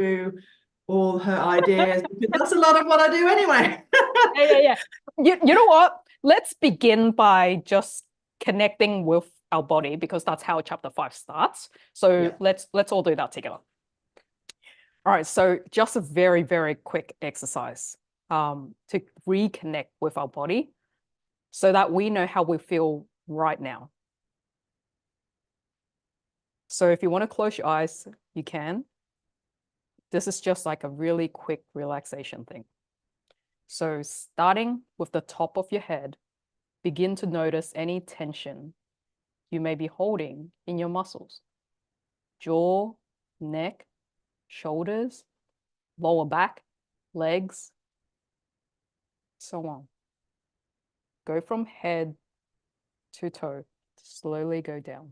through all her ideas, because that's a lot of what I do anyway. Yeah. You know what? Let's begin by just connecting with our body because that's how chapter 5 starts. So Yeah. let's all do that together. All right, so just a very, very quick exercise to reconnect with our body so that we know how we feel right now. So if you want to close your eyes, you can. This is just like a really quick relaxation thing. So starting with the top of your head, begin to notice any tension you may be holding in your muscles, jaw, neck, shoulders, lower back, legs, so on. Go from head to toe, slowly go down.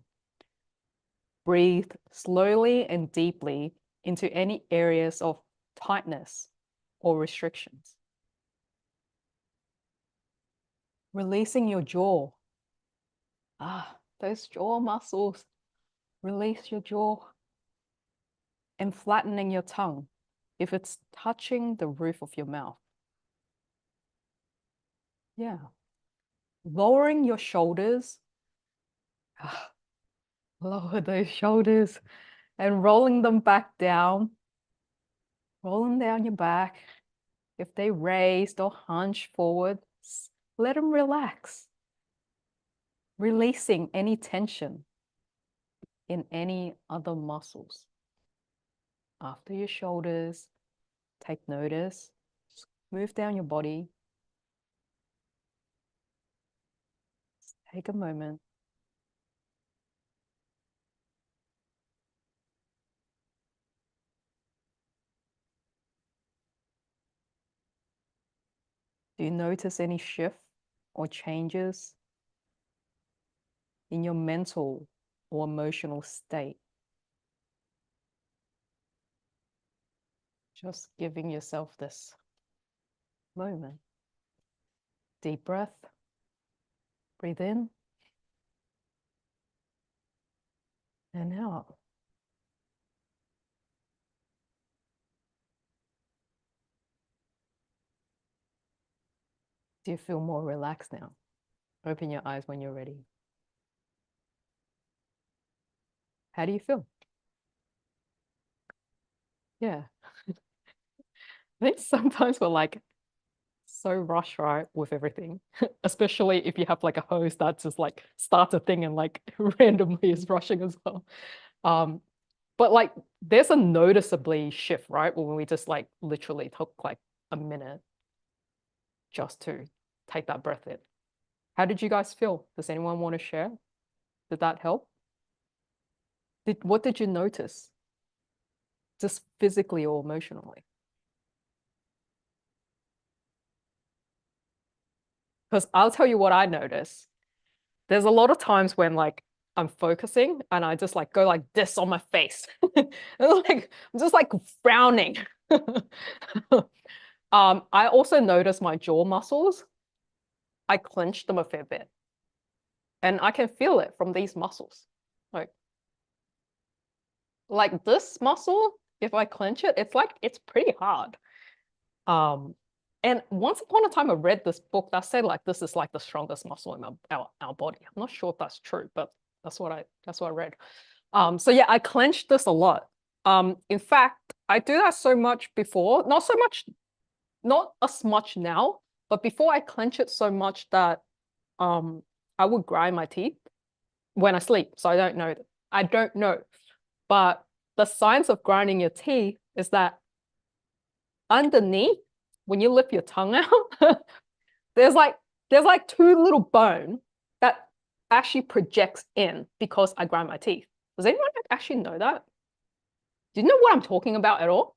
Breathe slowly and deeply into any areas of tightness or restrictions. Releasing your jaw. Those jaw muscles. Release your jaw. And flattening your tongue if it's touching the roof of your mouth. Yeah. Lowering your shoulders. Lower those shoulders and rolling them back down. Rolling down your back. If they raised or hunched forward, let them relax. Releasing any tension in any other muscles. After your shoulders, take notice, move down your body. Take a moment. Do you notice any shift or changes in your mental or emotional state? Just giving yourself this moment. Deep breath. Breathe in and out. Do you feel more relaxed now? Open your eyes when you're ready. How do you feel? Yeah. I think sometimes we're like so rushed, right, with everything, especially if you have like a host that just like starts a thing and like randomly is rushing as well. Um, but like there's a noticeably shift, right, when we just like literally took like a minute just to take that breath in. How did you guys feel? Does anyone want to share? Did that help? What did you notice? Just physically or emotionally? Because I'll tell you what I notice. There's a lot of times when like I'm focusing and I just like go like this on my face. Like I'm just like frowning. I also notice my jaw muscles. I clench them a fair bit. And I can feel it from these muscles. Like this muscle, if I clench it, it's like it's pretty hard. And once upon a time, I read this book that said like this is like the strongest muscle in our body. I'm not sure if that's true, but that's what I read. So yeah, I clenched this a lot. In fact, I do that so much before, not so much, not as much now, but before I clench it so much that I would grind my teeth when I sleep. So I don't know. I don't know. But the science of grinding your teeth is that underneath, when you lift your tongue out, there's like two little bone that actually projects in because I grind my teeth. Does anyone actually know that? Do you know what I'm talking about at all?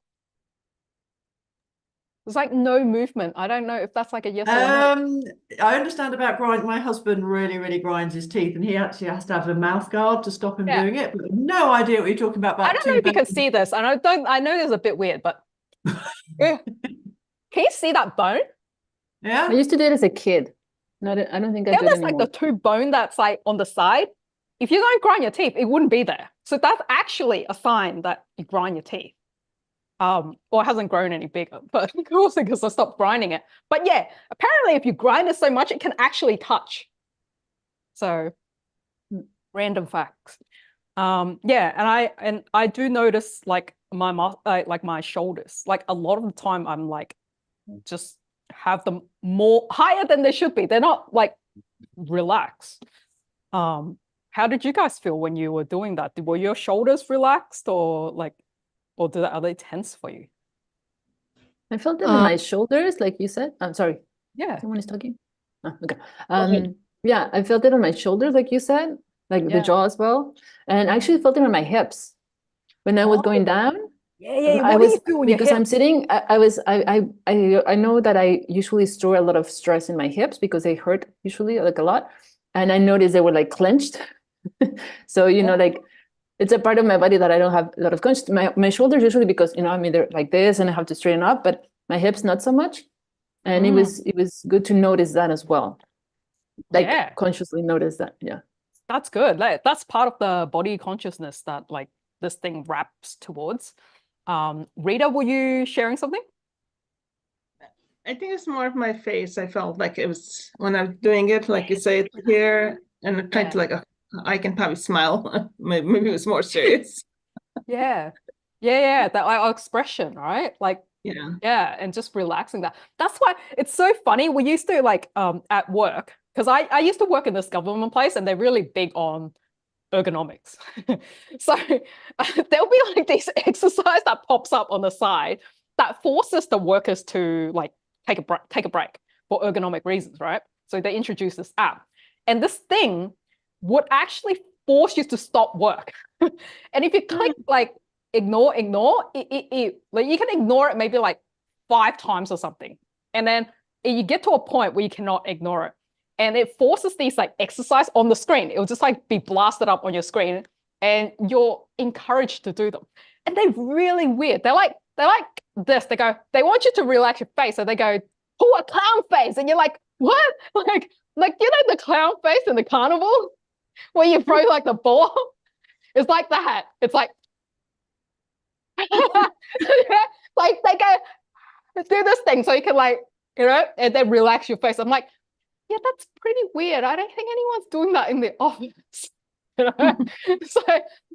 There's like no movement. I don't know if that's like a yes or a no. I understand about grind. My husband really, really grinds his teeth, and he actually has to have a mouth guard to stop him Yeah. doing it. But no idea what you're talking I about don't know two if you can bones. see this. And I know it's a bit weird, but yeah. Can you see that bone? I Yeah. used to do it as a kid. No, I don't think I Yeah, do it there's like the anymore. two bone that's like on the side. If you don't grind your teeth, it wouldn't be there. So that's actually a sign that you grind your teeth. or hasn't grown any bigger, but also because I stopped grinding it. But yeah, apparently if you grind it so much, it can actually touch. So random facts. Yeah, and I do notice like like my shoulders, like a lot of the time I'm like just have them more higher than they should be. They're not like relaxed. How did you guys feel when you were doing that? Were your shoulders relaxed or like, or are they tense for you? I felt it in my shoulders, like you said. I'm sorry, Yeah. someone is talking. Oh, okay. ahead. Yeah, I felt it on my shoulders, like you said, like the Yeah. jaw as well. And I actually felt it on my hips when I was going down. Yeah. I What do was you feel when your because I'm hips? sitting. I know that I usually store a lot of stress in my hips because they hurt usually like a lot, and I noticed they were like clenched. So like it's a part of my body that I don't have a lot of conscious. My shoulders usually because I'm either like this and I have to straighten up, but my hips not so much. And it was good to notice that as well. Like Yeah. consciously notice that. Yeah. That's good. Like, that's part of the body consciousness that like this thing wraps towards. Rita, were you sharing something? I think it's more of my face. I felt like it was when I was doing it, like you say, it's here, and I tried to like, I can probably smile. Maybe it was more serious. Yeah. That like expression, right? Like, Yeah. and just relaxing that. That's why it's so funny. We used to like at work, because I used to work in this government place and they're really big on ergonomics. So there'll be like this exercise that pops up on the side that forces the workers to like take a break for ergonomic reasons, right? So they introduce this app, and this thing would actually force you to stop work. And if you click like ignore, like you can ignore it maybe like 5 times or something, and then you get to a point where you cannot ignore it. And it forces these like exercise on the screen. It will just like be blasted up on your screen and you're encouraged to do them. And they're really weird. They're like this. They want you to relax your face. So they go, pull a clown face. And you're like, what? Like the clown face in the carnival where you throw like the ball? It's like that. It's like, like they go, do this thing so you can like, and then relax your face. I'm like, yeah, that's pretty weird. I don't think anyone's doing that in the office. So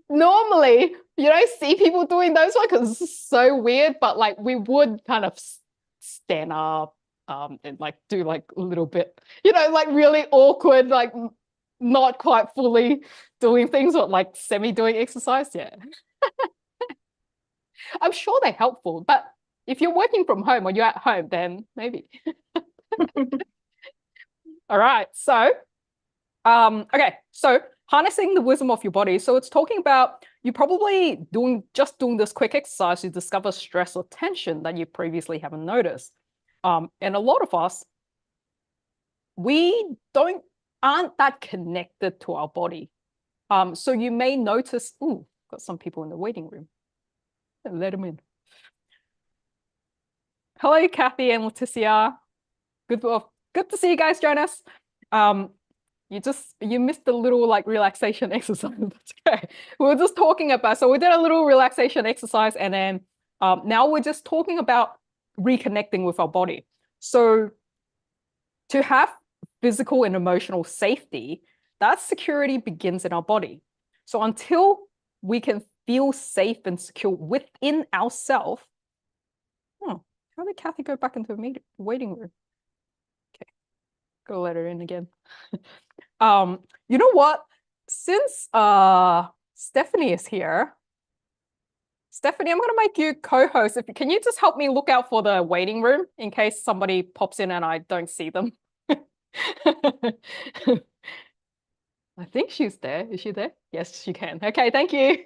normally you don't see people doing those ones because it's so weird, but like we would kind of stand up and like do like a little bit, like really awkward, like not quite fully doing things, but like semi-doing exercise. Yeah. I'm sure they're helpful, but if you're working from home or you're at home, then maybe. All right, so, okay, so harnessing the wisdom of your body. So it's talking about you probably doing this quick exercise to discover stress or tension that you previously haven't noticed. And a lot of us, we aren't that connected to our body. So you may notice, got some people in the waiting room. Let them in. Hello, Kathy and Leticia. Good to see you guys join us. You missed the little like relaxation exercise. That's okay. We were just talking about, so we did a little relaxation exercise, and then now we're just talking about reconnecting with our body. So to have physical and emotional safety, that security begins in our body. So until we can feel safe and secure within ourselves, how did Kathy go back into the waiting room? Okay, go let her in again. You know what? Since Stephanie is here, Stephanie, I'm gonna make you co-host. Can you just help me look out for the waiting room in case somebody pops in and I don't see them? I think she's there. Is she there? Yes, she can. Okay, thank you.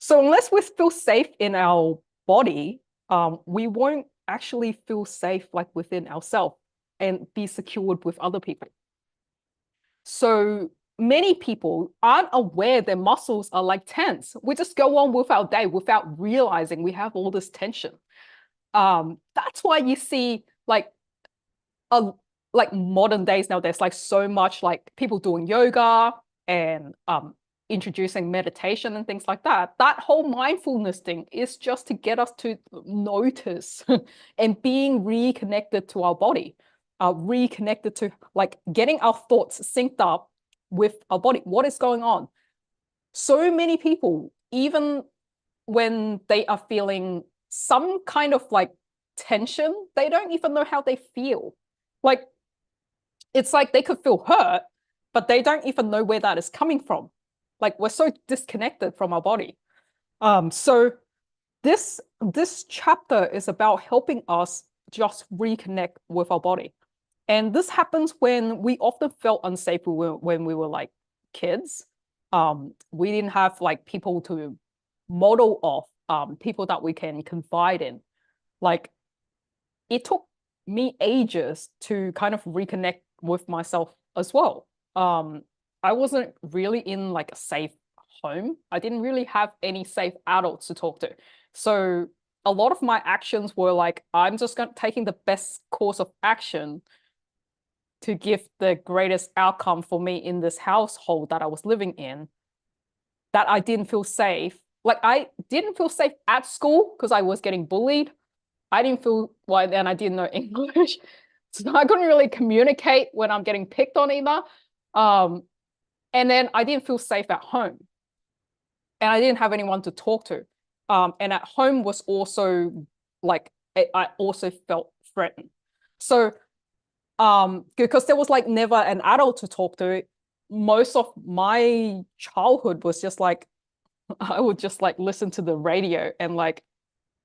So unless we feel safe in our body, we won't actually feel safe like within ourselves and be secured with other people. So many people aren't aware their muscles are like tense. We just go on with our day without realizing we have all this tension. That's why you see like modern days now, there's like so much like people doing yoga and introducing meditation and things like that, that whole mindfulness thing is just to get us to notice and being reconnected to our body, reconnected to like getting our thoughts synced up with our body. What is going on? So many people, even when they are feeling some kind of like tension, they don't even know how they feel. Like, it's like they could feel hurt, but they don't even know where that is coming from. Like, we're so disconnected from our body. So this chapter is about helping us just reconnect with our body. And this happens when we often felt unsafe when we were like kids. We didn't have like people to model off, people that we can confide in. Like, it took me ages to kind of reconnect with myself as well. I wasn't really in like a safe home. I didn't really have any safe adults to talk to. So a lot of my actions were like, I'm just taking the best course of action to give the greatest outcome for me in this household that I was living in, that I didn't feel safe. Like, I didn't feel safe at school because I was getting bullied. I didn't feel, well, and I didn't know English. So I couldn't really communicate when I'm getting picked on either. And then I didn't feel safe at home. And I didn't have anyone to talk to. And at home was also like, I also felt threatened. So because there was like never an adult to talk to, most of my childhood was just like, I would just like listen to the radio and like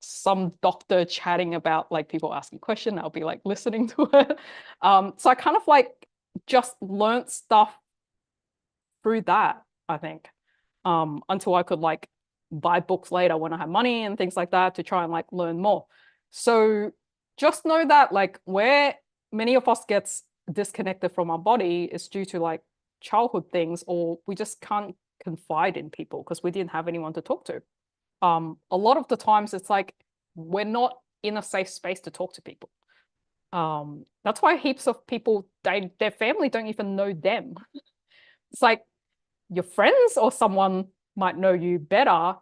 some doctor chatting about like people asking questions. I'll be like listening to it. So I kind of like just learned stuff through that, I think, until I could like buy books later when I had money and things like that to try and like learn more. So just know that like where many of us gets disconnected from our body is due to like childhood things, or we just can't confide in people because we didn't have anyone to talk to. A lot of the times it's like we're not in a safe space to talk to people. That's why heaps of people, their family don't even know them. It's like your friends or someone might know you better,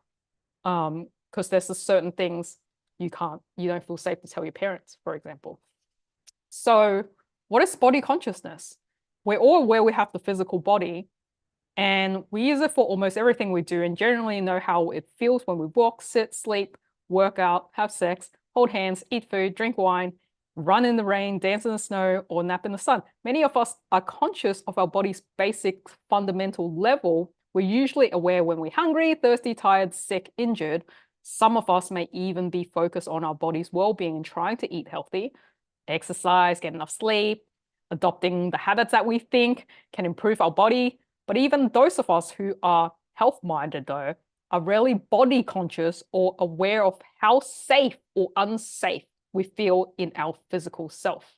because there's certain things you don't feel safe to tell your parents, for example. So what is body consciousness? We're all aware we have the physical body, and we use it for almost everything we do, and generally know how it feels when we walk, sit, sleep, work out, have sex, hold hands, eat food, drink wine, run in the rain, dance in the snow, or nap in the sun. Many of us are conscious of our body's basic fundamental level. We're usually aware when we're hungry, thirsty, tired, sick, injured. Some of us may even be focused on our body's well-being and trying to eat healthy, exercise, get enough sleep, adopting the habits that we think can improve our body. But even those of us who are health-minded, though, are rarely body conscious or aware of how safe or unsafe we feel in our physical self.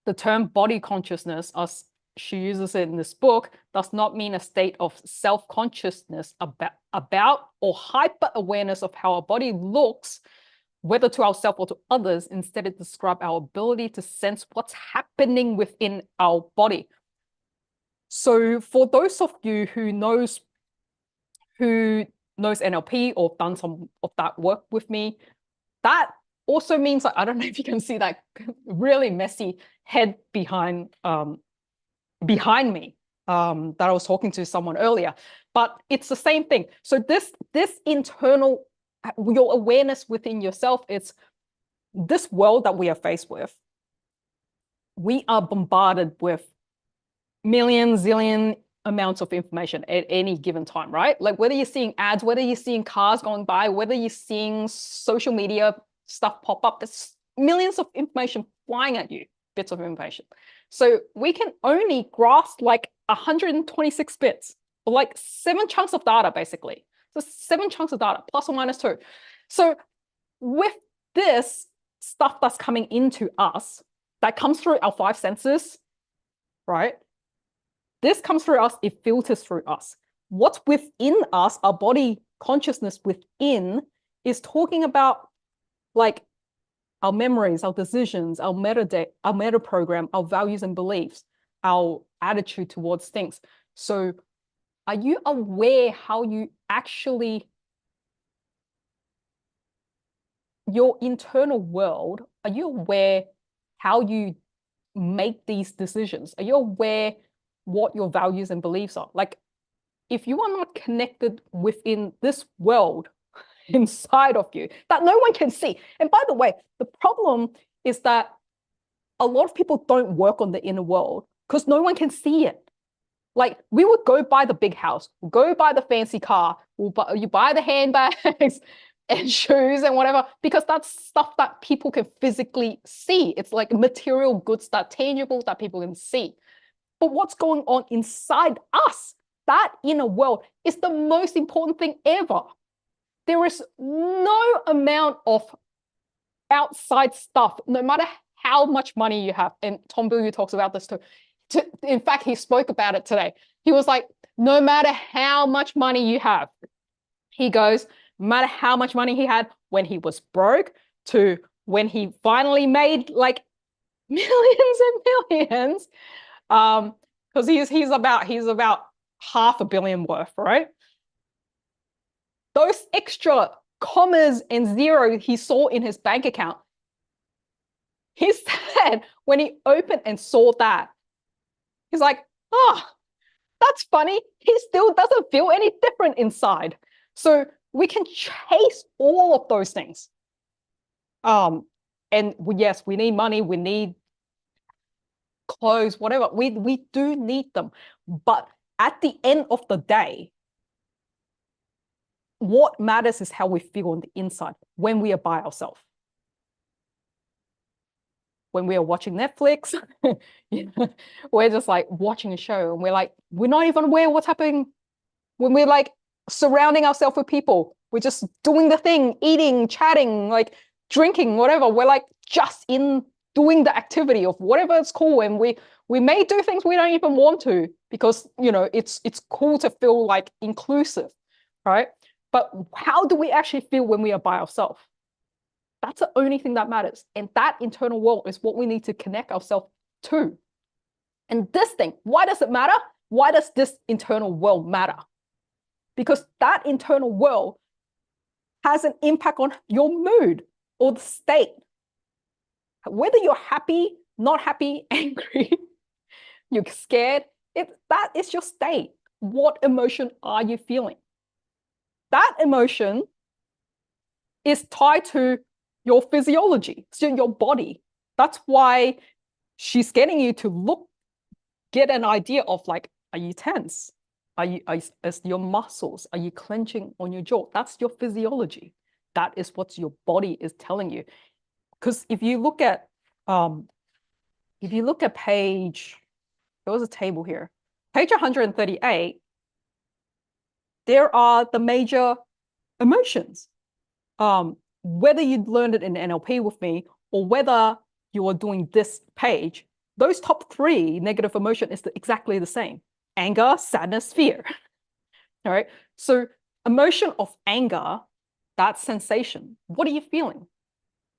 The term body consciousness, as she uses it in this book, does not mean a state of self-consciousness about or hyper-awareness of how our body looks, whether to ourselves or to others. Instead, it describes our ability to sense what's happening within our body. So for those of you who knows NLP or done some of that work with me, that also means, I don't know if you can see that really messy head behind me that I was talking to someone earlier, but it's the same thing. So this internal, your awareness within yourself, it's this world that we are faced with. We are bombarded with zillion amounts of information at any given time, right? Like whether you're seeing ads, whether you're seeing cars going by, whether you're seeing social media stuff pop up, there's millions of information flying at you, bits of information. So we can only grasp like 126 bits, or like 7 chunks of data, basically. So 7 chunks of data, plus or minus 2. So with this stuff that's coming into us, that comes through our 5 senses, right? This comes through us, it filters through us. What's within us, our body consciousness within, is talking about like our memories, our decisions, our meta program, our values and beliefs, our attitude towards things. So are you aware how you actually, your internal world, are you aware how you make these decisions? Are you aware what your values and beliefs are? Like, if you are not connected within this world inside of you that no one can see. And by the way, the problem is that a lot of people don't work on the inner world because no one can see it. Like, we would go buy the big house, go buy the fancy car, you buy the handbags and shoes and whatever, because that's stuff that people can physically see. It's like material goods that tangible that people can see. But what's going on inside us, that inner world, is the most important thing ever. There is no amount of outside stuff, no matter how much money you have. And Tom Bilyeu talks about this too. In fact, he spoke about it today. He was like, no matter how much money you have, he goes, no matter how much money he had when he was broke to when he finally made like millions and millions, because he's about $500 million worth, right? Those extra commas and zeros he saw in his bank account, he said when he opened and saw that, he's like, oh, that's funny. He still doesn't feel any different inside. So we can chase all of those things. Yes, we need money, we need clothes, whatever. We do need them. But at the end of the day, what matters is how we feel on the inside when we are by ourselves. When we are watching Netflix, we're just like watching a show and we're not even aware what's happening. When we're like surrounding ourselves with people, we're just doing the thing, eating, chatting, like drinking, whatever. We're like just in doing the activity of whatever it's cool. And we may do things we don't even want to because, it's cool to feel like inclusive, right? But how do we actually feel when we are by ourselves? That's the only thing that matters. And that internal world is what we need to connect ourselves to. And this thing, why does it matter? Why does this internal world matter? Because that internal world has an impact on your mood or the state. Whether you're happy, not happy, angry, you're scared, that is your state. What emotion are you feeling? That emotion is tied to your physiology, so your body. That's why she's getting you to get an idea of like, are you tense? Is your muscles, are you clenching on your jaw? That's your physiology. That is what your body is telling you. Because if you look at page, there was a table here, page 138, there are the major emotions. Whether you learned it in NLP with me or whether you are doing this page, those top 3 negative emotion is exactly the same. Anger, sadness, fear. All right. So emotion of anger, that sensation. What are you feeling?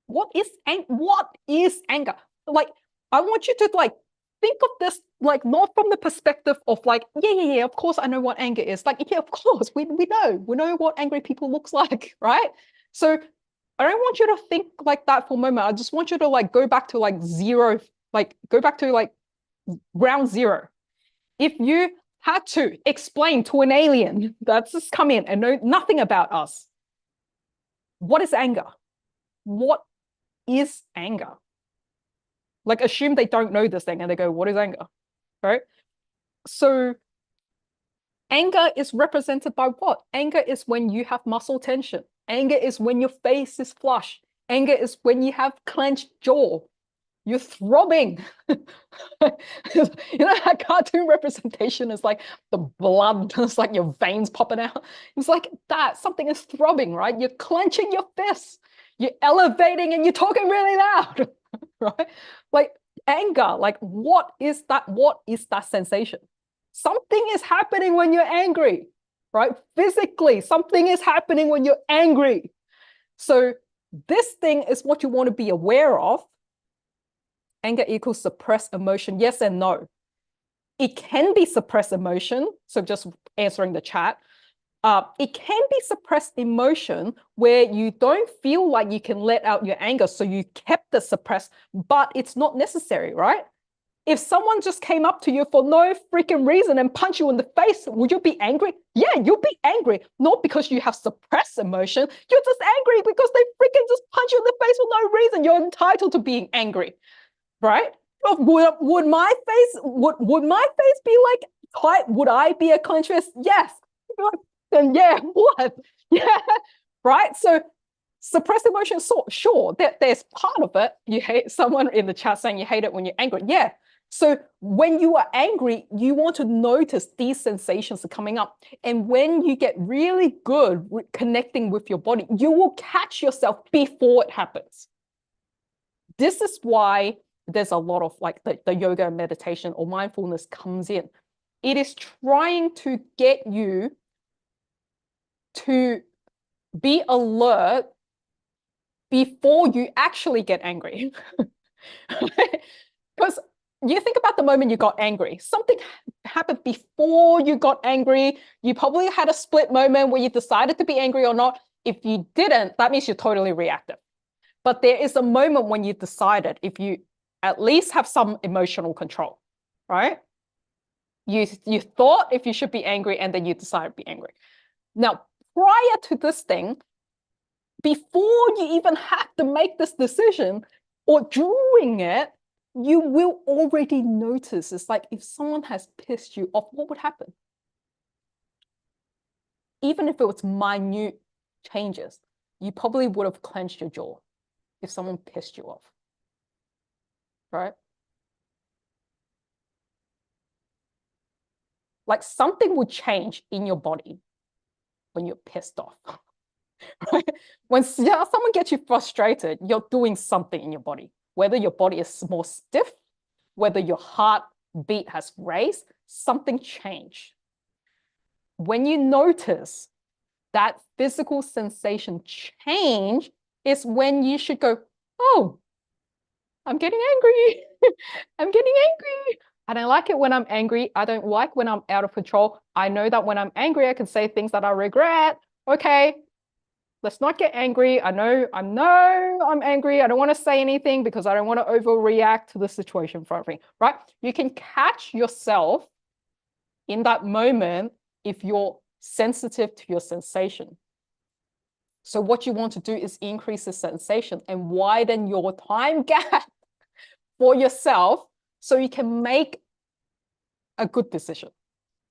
What is anger? Like, I want you to like think of this like not from the perspective of like, yeah, of course I know what anger is. Like, yeah, of course, we know what angry people looks like, right? So I don't want you to think like that for a moment. I just want you to like go back to like zero, like go back to like ground zero. If you had to explain to an alien that's just come in and know nothing about us, what is anger? What is anger? Like, assume they don't know this thing and they go, what is anger? Right? So anger is represented by what? Anger is when you have muscle tension. Anger is when your face is flush. Anger is when you have clenched jaw. You're throbbing. That cartoon representation is like the blood, it's like your veins popping out. It's like that, something is throbbing, right? You're clenching your fists. You're elevating and you're talking really loud, right? Like anger, like what is that? What is that sensation? Something is happening when you're angry, right? Physically, something is happening when you're angry. So this thing is what you want to be aware of. Anger equals suppressed emotion, yes and no. it can be suppressed emotion. So just answering the chat. It can be suppressed emotion where you don't feel like you can let out your anger, so you kept it suppressed, but it's not necessary, right? If someone just came up to you for no freaking reason and punched you in the face, would you be angry? Yeah, you'll be angry, not because you have suppressed emotion. You're just angry because they freaking just punch you in the face for no reason. You're entitled to being angry, right? Would my face be like tight? Would I be a clenched fist? Yes. Then yeah, what? Yeah, right? So suppressed emotion, sure, there's part of it. You hate someone in the chat saying you hate it when you're angry. Yeah. So when you are angry, you want to notice these sensations are coming up. And when you get really good with connecting with your body, you will catch yourself before it happens. This is why there's a lot of like the yoga meditation or mindfulness comes in. It is trying to get you to be alert before you actually get angry. Because you think about the moment you got angry, something happened before you got angry. You probably had a split moment where you decided to be angry or not. If you didn't, that means you're totally reactive. But there is a moment when you decided, if you at least have some emotional control, right? You thought if you should be angry and then you decided to be angry. Now, prior to this thing, before you even have to make this decision or during it, you will already notice. It's like if someone has pissed you off, what would happen? Even if it was minute changes, you probably would have clenched your jaw if someone pissed you off, right? Like something would change in your body when you're pissed off. Right? When someone gets you frustrated, you're doing something in your body, whether your body is more stiff, whether your heartbeat has raised, something changed. When you notice that physical sensation change is when you should go, oh, I'm getting angry. I'm getting angry. I don't like it when I'm angry. I don't like when I'm out of control. I know that when I'm angry, I can say things that I regret. Okay, let's not get angry. I know I'm angry. I don't want to say anything because I don't want to overreact to the situation in front of me, right? You can catch yourself in that moment if you're sensitive to your sensation. So what you want to do is increase the sensation and widen your time gap for yourself so you can make a good decision.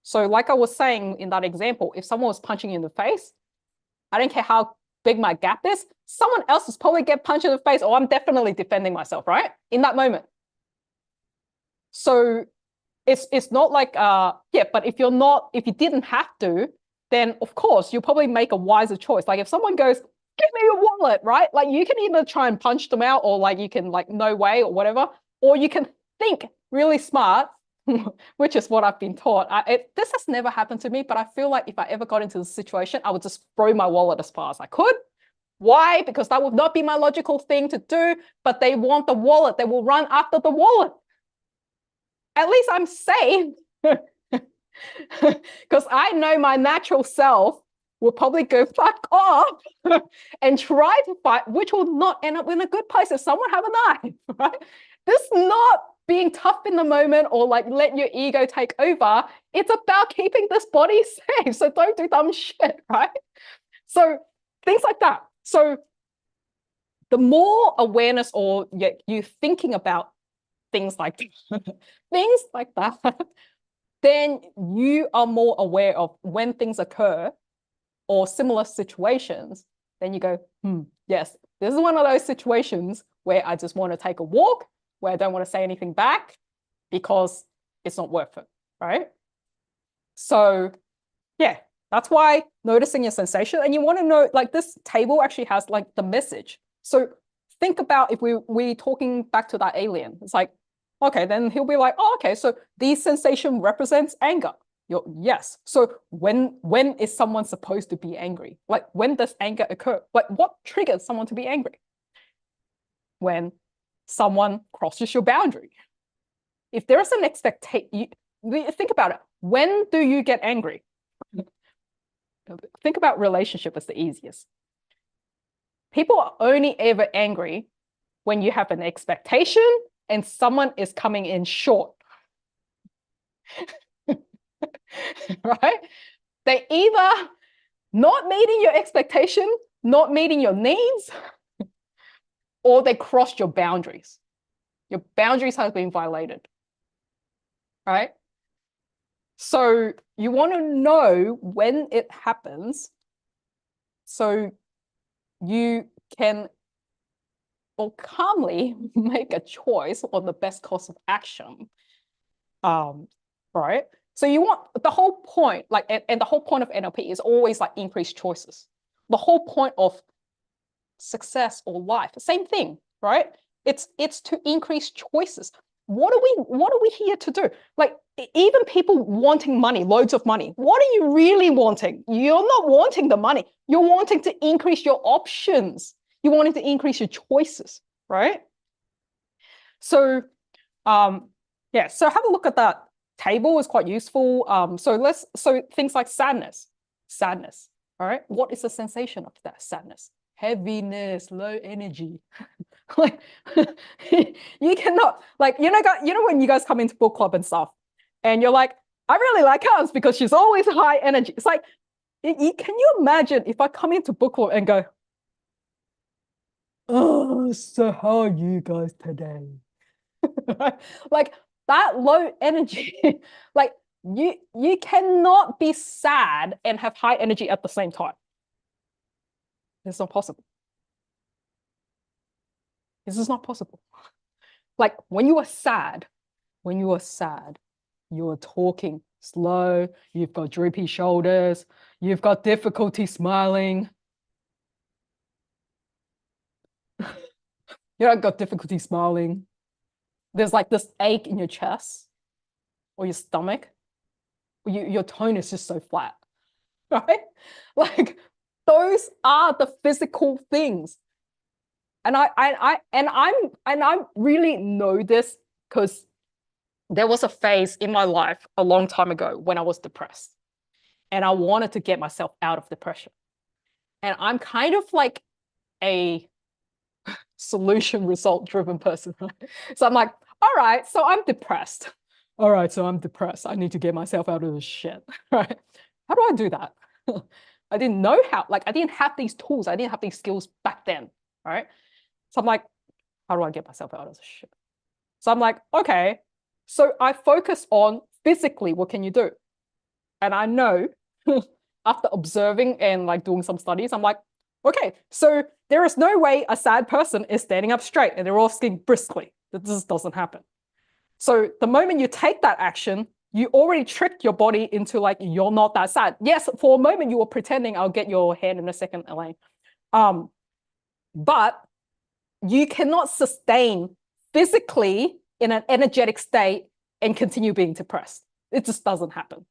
So like I was saying in that example, if someone was punching you in the face, I don't care how big my gap is, someone else is probably get punched in the face, or I'm definitely defending myself, right? In that moment. So it's not like, yeah, but if you didn't have to, then of course you'll probably make a wiser choice. Like if someone goes, give me your wallet, right? Like you can either try and punch them out, or like you can like, no way, or whatever, or you can think really smart, which is what I've been taught. This has never happened to me, but I feel like if I ever got into this situation, I would just throw my wallet as far as I could. Why? Because that would not be my logical thing to do, but they want the wallet. They will run after the wallet. At least I'm safe. Because I know my natural self will probably go fuck off and try to fight, which will not end up in a good place if someone have a knife, right? This is not being tough in the moment or like let your ego take over. It's about keeping this body safe. So don't do dumb shit, right? So things like that. So the more awareness or you thinking about things like things like that, then you are more aware of when things occur or similar situations. Then you go, yes, this is one of those situations where I just want to take a walk, where I don't want to say anything back because it's not worth it, right? So yeah, that's why noticing your sensation, and you want to know, like this table actually has like the message. So think about if we talking back to that alien, it's like, okay, then he'll be like, oh, okay, so this sensation represents anger. Yes. So when is someone supposed to be angry? Like when does anger occur? Like what triggers someone to be angry? When someone crosses your boundary. If there is an expectation, think about it. When do you get angry? Think about relationship as the easiest. People are only ever angry when you have an expectation and someone is coming in short. Right? They either not meeting your expectation, not meeting your needs, or they crossed your boundaries. Your boundaries have been violated. Right? So you want to know when it happens so you can or calmly make a choice on the best course of action. Right? So you want the whole point, like, and the whole point of NLP is always like increased choices. The whole point of success or life, same thing, right? It's to increase choices. What are we here to do? Like, even people wanting money, loads of money, what are you really wanting? You're not wanting the money. You're wanting to increase your options. You're wanting to increase your choices, right? So, yeah, so have a look at that table. Is quite useful. So things like sadness, all right? What is the sensation of that sadness? Heaviness, low energy. Like, you cannot, like, you know when you guys come into book club and stuff, and you're like, I really like Hans because she's always high energy. It's like, can you imagine if I come into book club and go, oh, so how are you guys today? Like, that low energy, like, you cannot be sad and have high energy at the same time. It's not possible. This is not possible. Like, when you are sad, you are talking slow, you've got droopy shoulders, you've got difficulty smiling. Got difficulty smiling. There's like this ache in your chest or your stomach. Your tone is just so flat, right? Like, those are the physical things. And I really know this because there was a phase in my life a long time ago when I was depressed and I wanted to get myself out of depression. And I'm kind of like a solution result driven person, right? So I'm like, all right, so I'm depressed. All right, so I'm depressed. I need to get myself out of this shit, right? How do I do that? I didn't know how, like, I didn't have these tools. I didn't have these skills back then, right? So I'm like, how do I get myself out of this shit? So I'm like, okay, so I focus on physically, what can you do? And I know after observing and like doing some studies, I'm like, okay, so there is no way a sad person is standing up straight and they're all sitting briskly. That just doesn't happen. So the moment you take that action, you already tricked your body into like, you're not that sad. Yes, for a moment you were pretending. I'll get your hand in a second, Elaine. But you cannot sustain physically in an energetic state and continue being depressed. It just doesn't happen.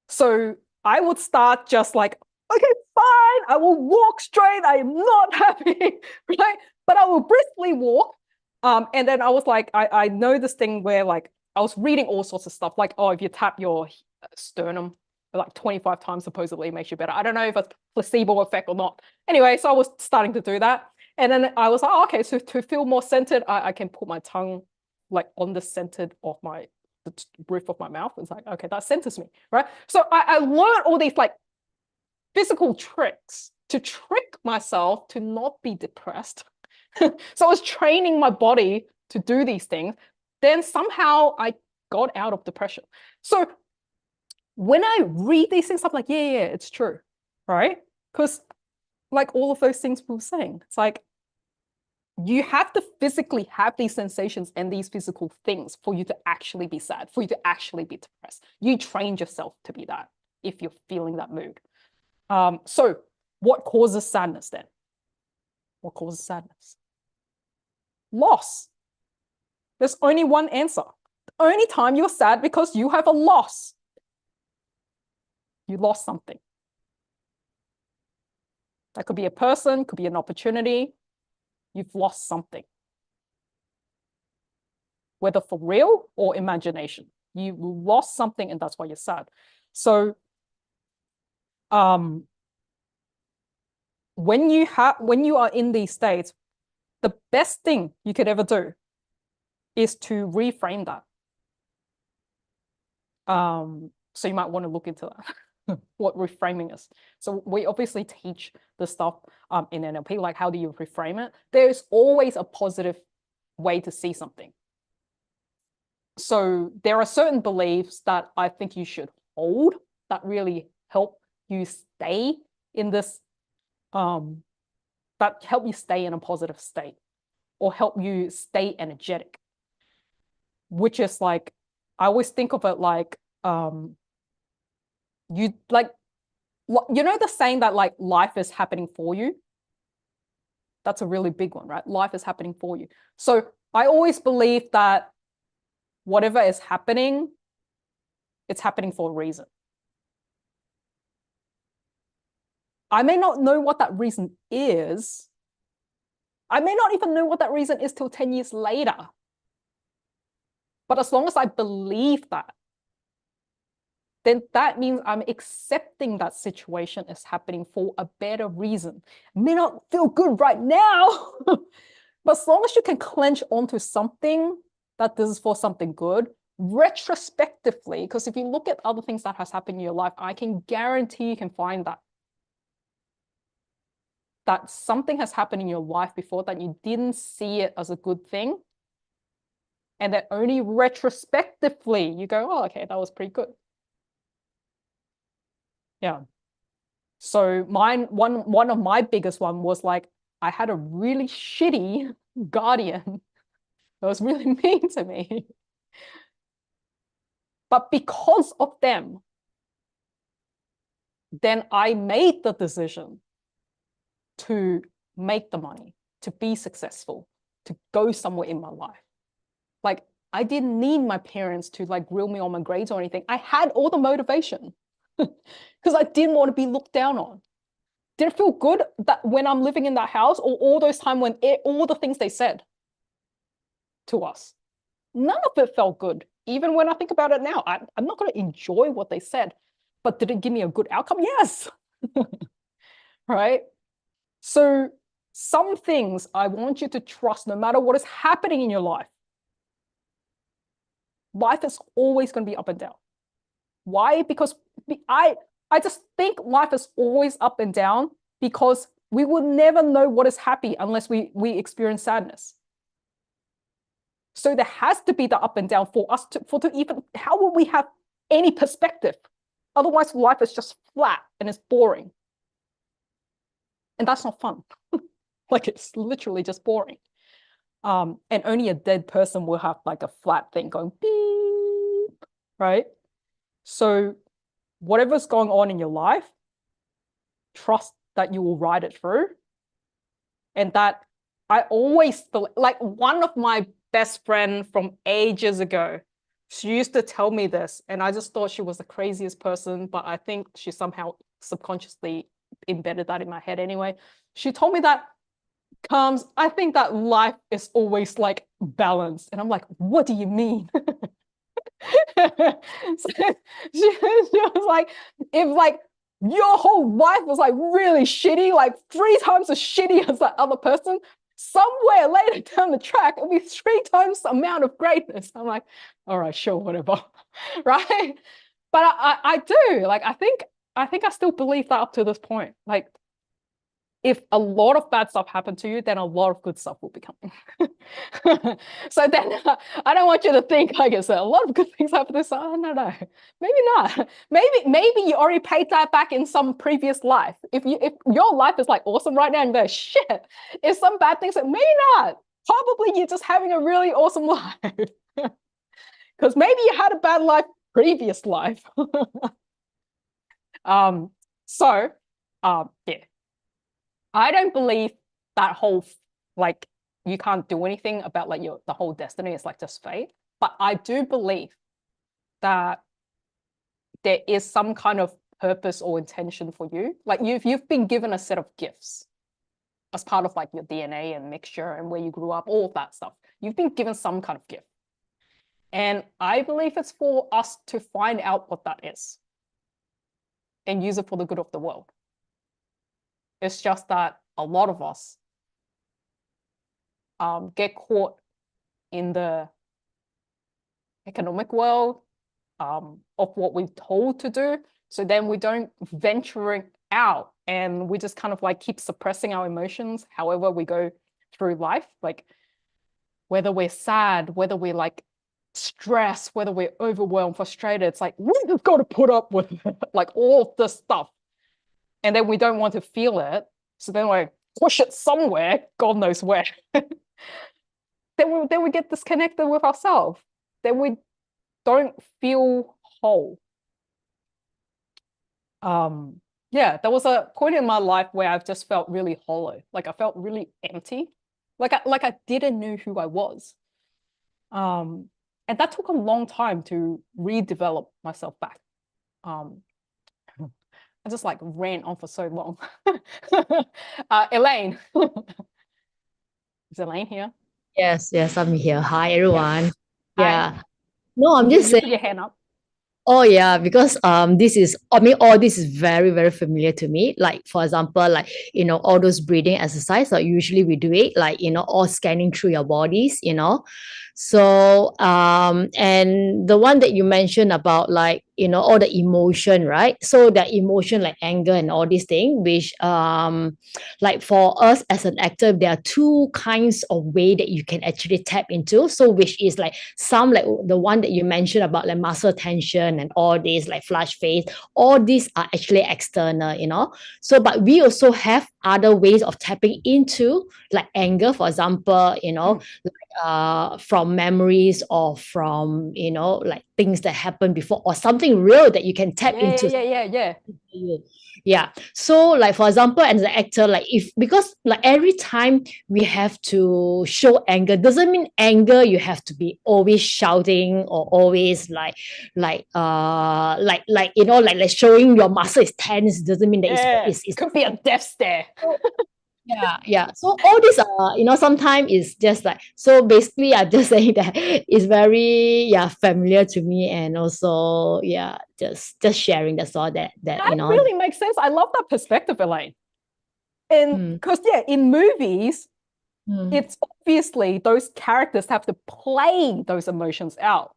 So I would start just like, okay, fine, I will walk straight. I am not happy, right? But I will briskly walk. And then I was like, I know this thing where like, I was reading all sorts of stuff, like, oh, if you tap your sternum like 25 times, supposedly it makes you better. I don't know if it's placebo effect or not. Anyway, so I was starting to do that. And then I was like, oh, okay, so to feel more centered, I can put my tongue like on the centered of the roof of my mouth. It's like, okay, that centers me, right? So I learned all these like physical tricks to trick myself to not be depressed. So I was training my body to do these things. Then somehow I got out of depression. So when I read these things, I'm like, yeah, it's true, right? Because like all of those things we were saying, it's like you have to physically have these sensations and these physical things for you to actually be sad, for you to actually be depressed. You trained yourself to be that if you're feeling that mood. So what causes sadness then? What causes sadness? Loss. There's only one answer. The only time you're sad because you have a loss. You lost something. That could be a person, could be an opportunity. You've lost something. whether for real or imagination. You lost something and that's why you're sad. So when you are in these states, the best thing you could ever do is to reframe that. So you might want to look into that, what reframing is. So we obviously teach the stuff in NLP, like how do you reframe it? There's always a positive way to see something. So there are certain beliefs that I think you should hold that really help you stay in this, that help you stay in a positive state or help you stay energetic, which is like, I always think of it like, you like, you know, the saying that like life is happening for you. That's a really big one, right? Life is happening for you. So I always believe that whatever is happening, it's happening for a reason. I may not know what that reason is. I may not even know what that reason is till 10 years later. But as long as I believe that, then that means I'm accepting that situation is happening for a better reason. It may not feel good right now, but as long as you can clench onto something that this is for something good, retrospectively, because if you look at other things that has happened in your life, I can guarantee you can find that something has happened in your life before that you didn't see it as a good thing. And that only retrospectively you go, oh, okay, that was pretty good. Yeah. So one of my biggest one was like, I had a really shitty guardian that was really mean to me. But because of them, then I made the decision to make the money, to be successful, to go somewhere in my life. Like, I didn't need my parents to like grill me on my grades or anything. I had all the motivation because I didn't want to be looked down on. Did it feel good that when I'm living in that house or all those times when all the things they said to us? None of it felt good. Even when I think about it now, I'm not going to enjoy what they said, but did it give me a good outcome? Yes. Right? So some things I want you to trust no matter what is happening in your life. Life is always going to be up and down. Why? Because I just think life is always up and down because we will never know what is happy unless we experience sadness. So there has to be the up and down for us to even, how will we have any perspective? Otherwise, life is just flat and it's boring. And that's not fun. Like, it's literally just boring. And only a dead person will have like a flat thing going beep, right? So whatever's going on in your life, trust that you will ride it through. And that I always, like one of my best friend from ages ago, she used to tell me this, and I just thought she was the craziest person, but I think she somehow subconsciously embedded that in my head anyway. She told me that, Comes, I think that life is always like balanced. And I'm like, what do you mean? So she was like, if like your whole life was like really shitty, like 3 times as shitty as that other person, somewhere later down the track, it'll be 3 times the amount of greatness. I'm like, all right, sure, whatever. Right? But I do, like, I think I still believe that up to this point. Like, if a lot of bad stuff happened to you, then a lot of good stuff will be coming. So then I don't want you to think, like I said, a lot of good things happen to this. Oh, no, maybe not. Maybe you already paid that back in some previous life. If your life is like awesome right now and you're like, shit, if some bad things, maybe not. Probably you're just having a really awesome life. Because maybe you had a bad life previous life. Yeah. I don't believe that whole, like, you can't do anything about like the whole destiny. It's like just fate. But I do believe that there is some kind of purpose or intention for you. Like you've been given a set of gifts as part of like your DNA and mixture and where you grew up, all of that stuff. You've been given some kind of gift. And I believe it's for us to find out what that is and use it for the good of the world. It's just that a lot of us get caught in the economic world of what we're told to do. So then we don't venture out, and we just kind of like keep suppressing our emotions however we go through life. Like whether we're sad, whether we're like stressed, whether we're overwhelmed, frustrated, it's like we just got to put up with like all of this stuff. And then we don't want to feel it. So then we push it somewhere, God knows where. Then we get disconnected with ourselves. Then we don't feel whole. Yeah, there was a point in my life where I've just felt really hollow. Like I felt really empty. Like I didn't know who I was. And that took a long time to redevelop myself back. I just like ran on for so long. Elaine. Is Elaine here? Yes, I'm here. Hi, everyone. Hi. Yeah. No, I'm You just put saying, your hand up. oh yeah, because this is, I mean, all this is very, very familiar to me. Like, for example, like, all those breathing exercise, like usually we do it, like, all scanning through your bodies, So, and the one that you mentioned about like, all the emotion, right? So that emotion like anger and all these things, which like for us as an actor, there are two kinds of way that you can actually tap into. So which is like some like the one that you mentioned about like muscle tension and all this like flush face, all these are actually external, So, but we also have other ways of tapping into like anger, for example, from memories or from like things that happened before or something real that you can tap into. Yeah. So like for example, as an actor, like because like every time we have to show anger, doesn't mean anger you have to be always shouting or always like showing your muscle is tense doesn't mean that it's could be a death stare. Yeah. So all this sometimes it's just like, so basically I'm just saying that it's very familiar to me, and also just sharing. That's all that really makes sense. I love that perspective, Elaine. And because in movies, it's obviously those characters have to play those emotions out.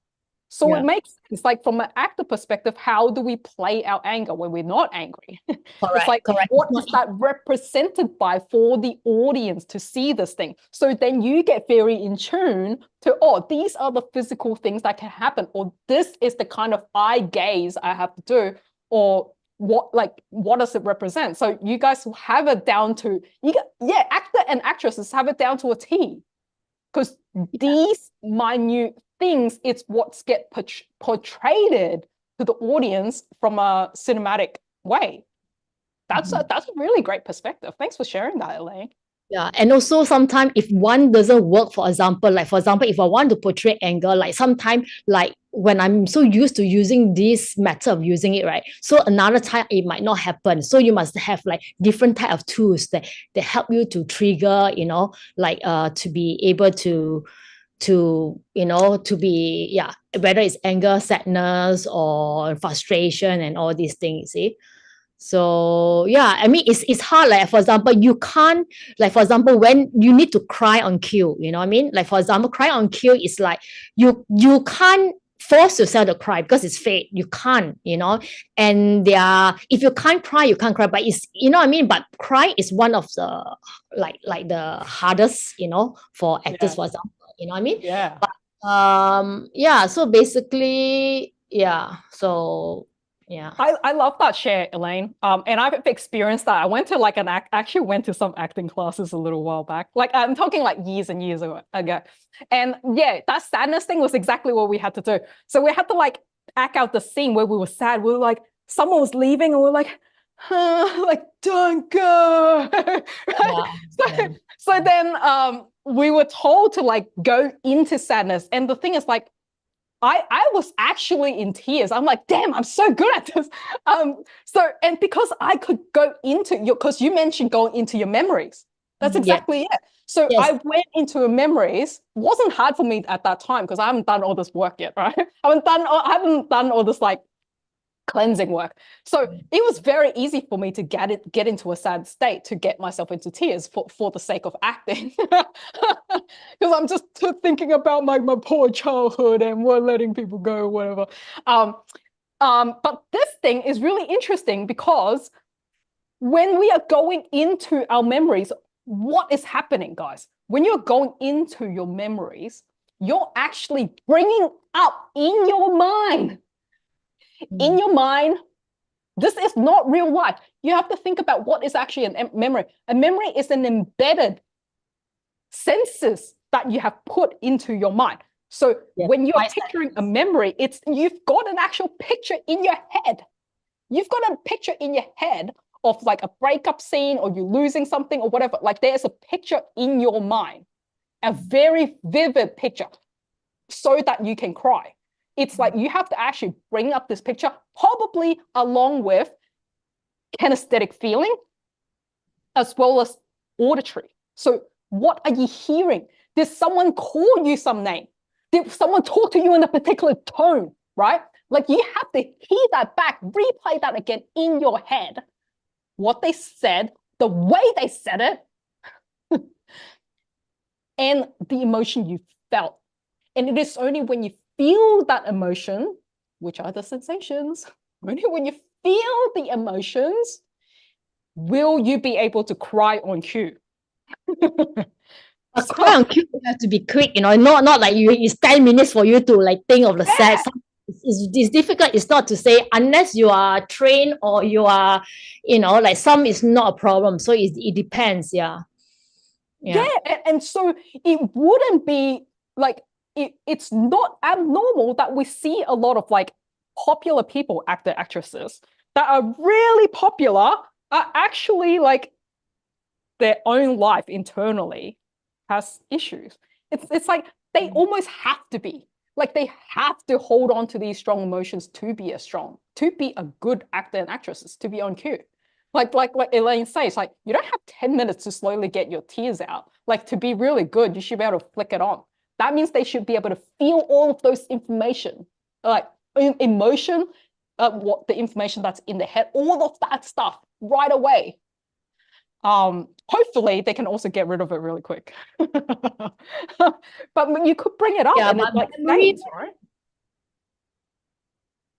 So it makes sense, like from an actor perspective, how do we play our anger when we're not angry? It's like, what is that represented by for the audience to see this thing? So then you get very in tune to, these are the physical things that can happen, or this is the kind of eye gaze I have to do, or what does it represent? So you guys have it down to, actor and actresses have it down to a T. Because these minute things, it's what's get portrayed to the audience from a cinematic way. That's a really great perspective. Thanks for sharing that, Elaine. Yeah, and also sometimes if one doesn't work, for example, if I want to portray anger, like sometimes like when I'm so used to using this method of using it, right? So another time it might not happen. So you must have like different type of tools that help you to trigger, to be able to be, whether it's anger, sadness, or frustration and all these things, see? So I mean it's hard. Like for example, you can't, like for example, when you need to cry on cue, you know what I mean? Like for example, cry on cue is like you can't force yourself to cry because it's fake. You can't, and if you can't cry, you can't cry. But it's, you know what I mean? But cry is one of the like the hardest, for actors, for example. You know what I mean? Yeah. But, so basically, so yeah. I love that share, Elaine. And I've experienced that. I went to actually went to some acting classes a little while back. Like I'm talking like years and years ago. And that sadness thing was exactly what we had to do. So we had to like act out the scene where we were sad. We were like, someone was leaving and we were like, like, don't go. Right? So then we were told to like go into sadness. And the thing is like, I was actually in tears. I'm like, damn, I'm so good at this. And because I could go into because you mentioned going into your memories. That's exactly it. So Yes. I went into memories. Wasn't hard for me at that time because I haven't done all this work yet, right? I haven't done all this like cleansing work. So it was very easy for me to get into a sad state, to get myself into tears for the sake of acting. Because I'm just thinking about my poor childhood and we're letting people go, whatever. But this thing is really interesting because when we are going into our memories, what is happening, guys? When you're going into your memories, you're actually bringing up in your mind, this is not real life. You have to think about what is actually a memory. A memory is an embedded senses that you have put into your mind. So when you're picturing a memory, you've got an actual picture in your head. You've got a picture in your head of like a breakup scene or you losing something or whatever. Like there's a picture in your mind, a very vivid picture, so that you can cry. It's like you have to actually bring up this picture, probably along with kinesthetic feeling, as well as auditory. So what are you hearing? Did someone call you some name? Did someone talk to you in a particular tone, right? Like you have to hear that back, replay that again in your head. What they said, the way they said it, and the emotion you felt. And it is only when you feel that emotion, which are the sensations, only when you feel the emotions, will you be able to cry on cue. A cry on cue has to be quick, not like it's 10 minutes for you to like think of the sad. It's difficult. It's not to say unless you are trained or you are, like some is not a problem. So it depends. Yeah. And so it wouldn't be like, it's not abnormal that we see a lot of like popular people, actresses that are really popular are actually like their own life internally has issues. It's like they almost have to be. Like they have to hold on to these strong emotions to be a good actor and actresses, to be on cue. Like Elaine says, like you don't have 10 minutes to slowly get your tears out. Like to be really good, you should be able to flick it on. That means they should be able to feel all of those information, like emotion, what the information that's in the head, all of that stuff right away. Hopefully they can also get rid of it really quick. But you could bring it up and it like stays, right?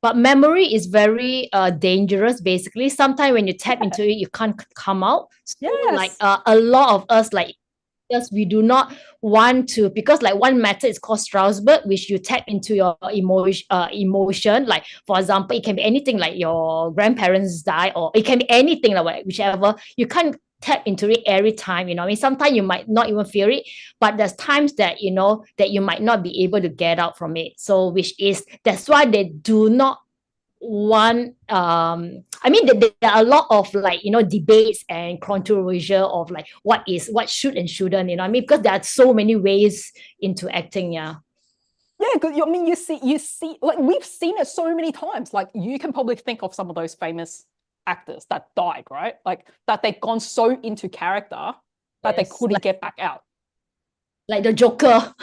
But memory is very dangerous, basically. Sometimes when you tap into it, you can't come out. So like a lot of us, like, because we do not want to, because like one method is called Strasberg, which you tap into your emotion. Like, for example, it can be anything like your grandparents die, or it can be anything like whichever. You can't tap into it every time, I mean, sometimes you might not even feel it, but there's times that, that you might not be able to get out from it. So that's why they do not want, I mean, there are a lot of like, debates and controversial of like what should and shouldn't, I mean, because there are so many ways into acting. Yeah, because I mean, you see, like we've seen it so many times. Like you can probably think of some of those famous actors that died, right? Like that they've gone so into character that they couldn't get back out. Like the Joker.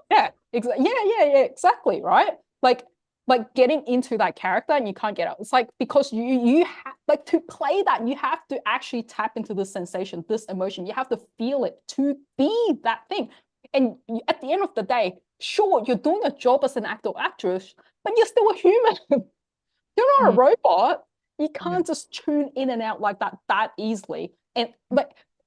Yeah, exactly, right? Like getting into that character and you can't get out. It's like because you have like to play that, you have to actually tap into this sensation, this emotion. You have to feel it to be that thing. And at the end of the day, sure, you're doing a job as an actor or actress, but you're still a human. You're not a robot. You can't just tune in and out like that easily. And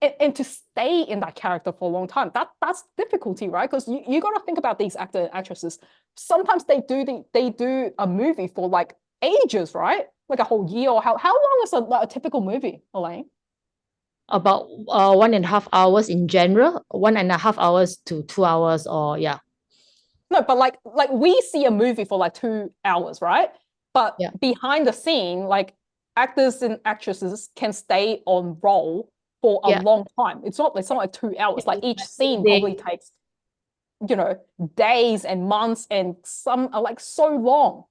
to stay in that character for a long time, that's difficulty, right? Because you got to think about these actors and actresses. Sometimes they do a movie for like ages, right? Like a whole year, or how long is a typical movie, Elaine? About 1.5 hours in general, 1.5 hours to 2 hours, or yeah. No, but like we see a movie for like 2 hours, right? But behind the scene, like actors and actresses can stay on role for a long time. It's not like 2 hours. Like each scene probably takes, days and months, and some are like so long.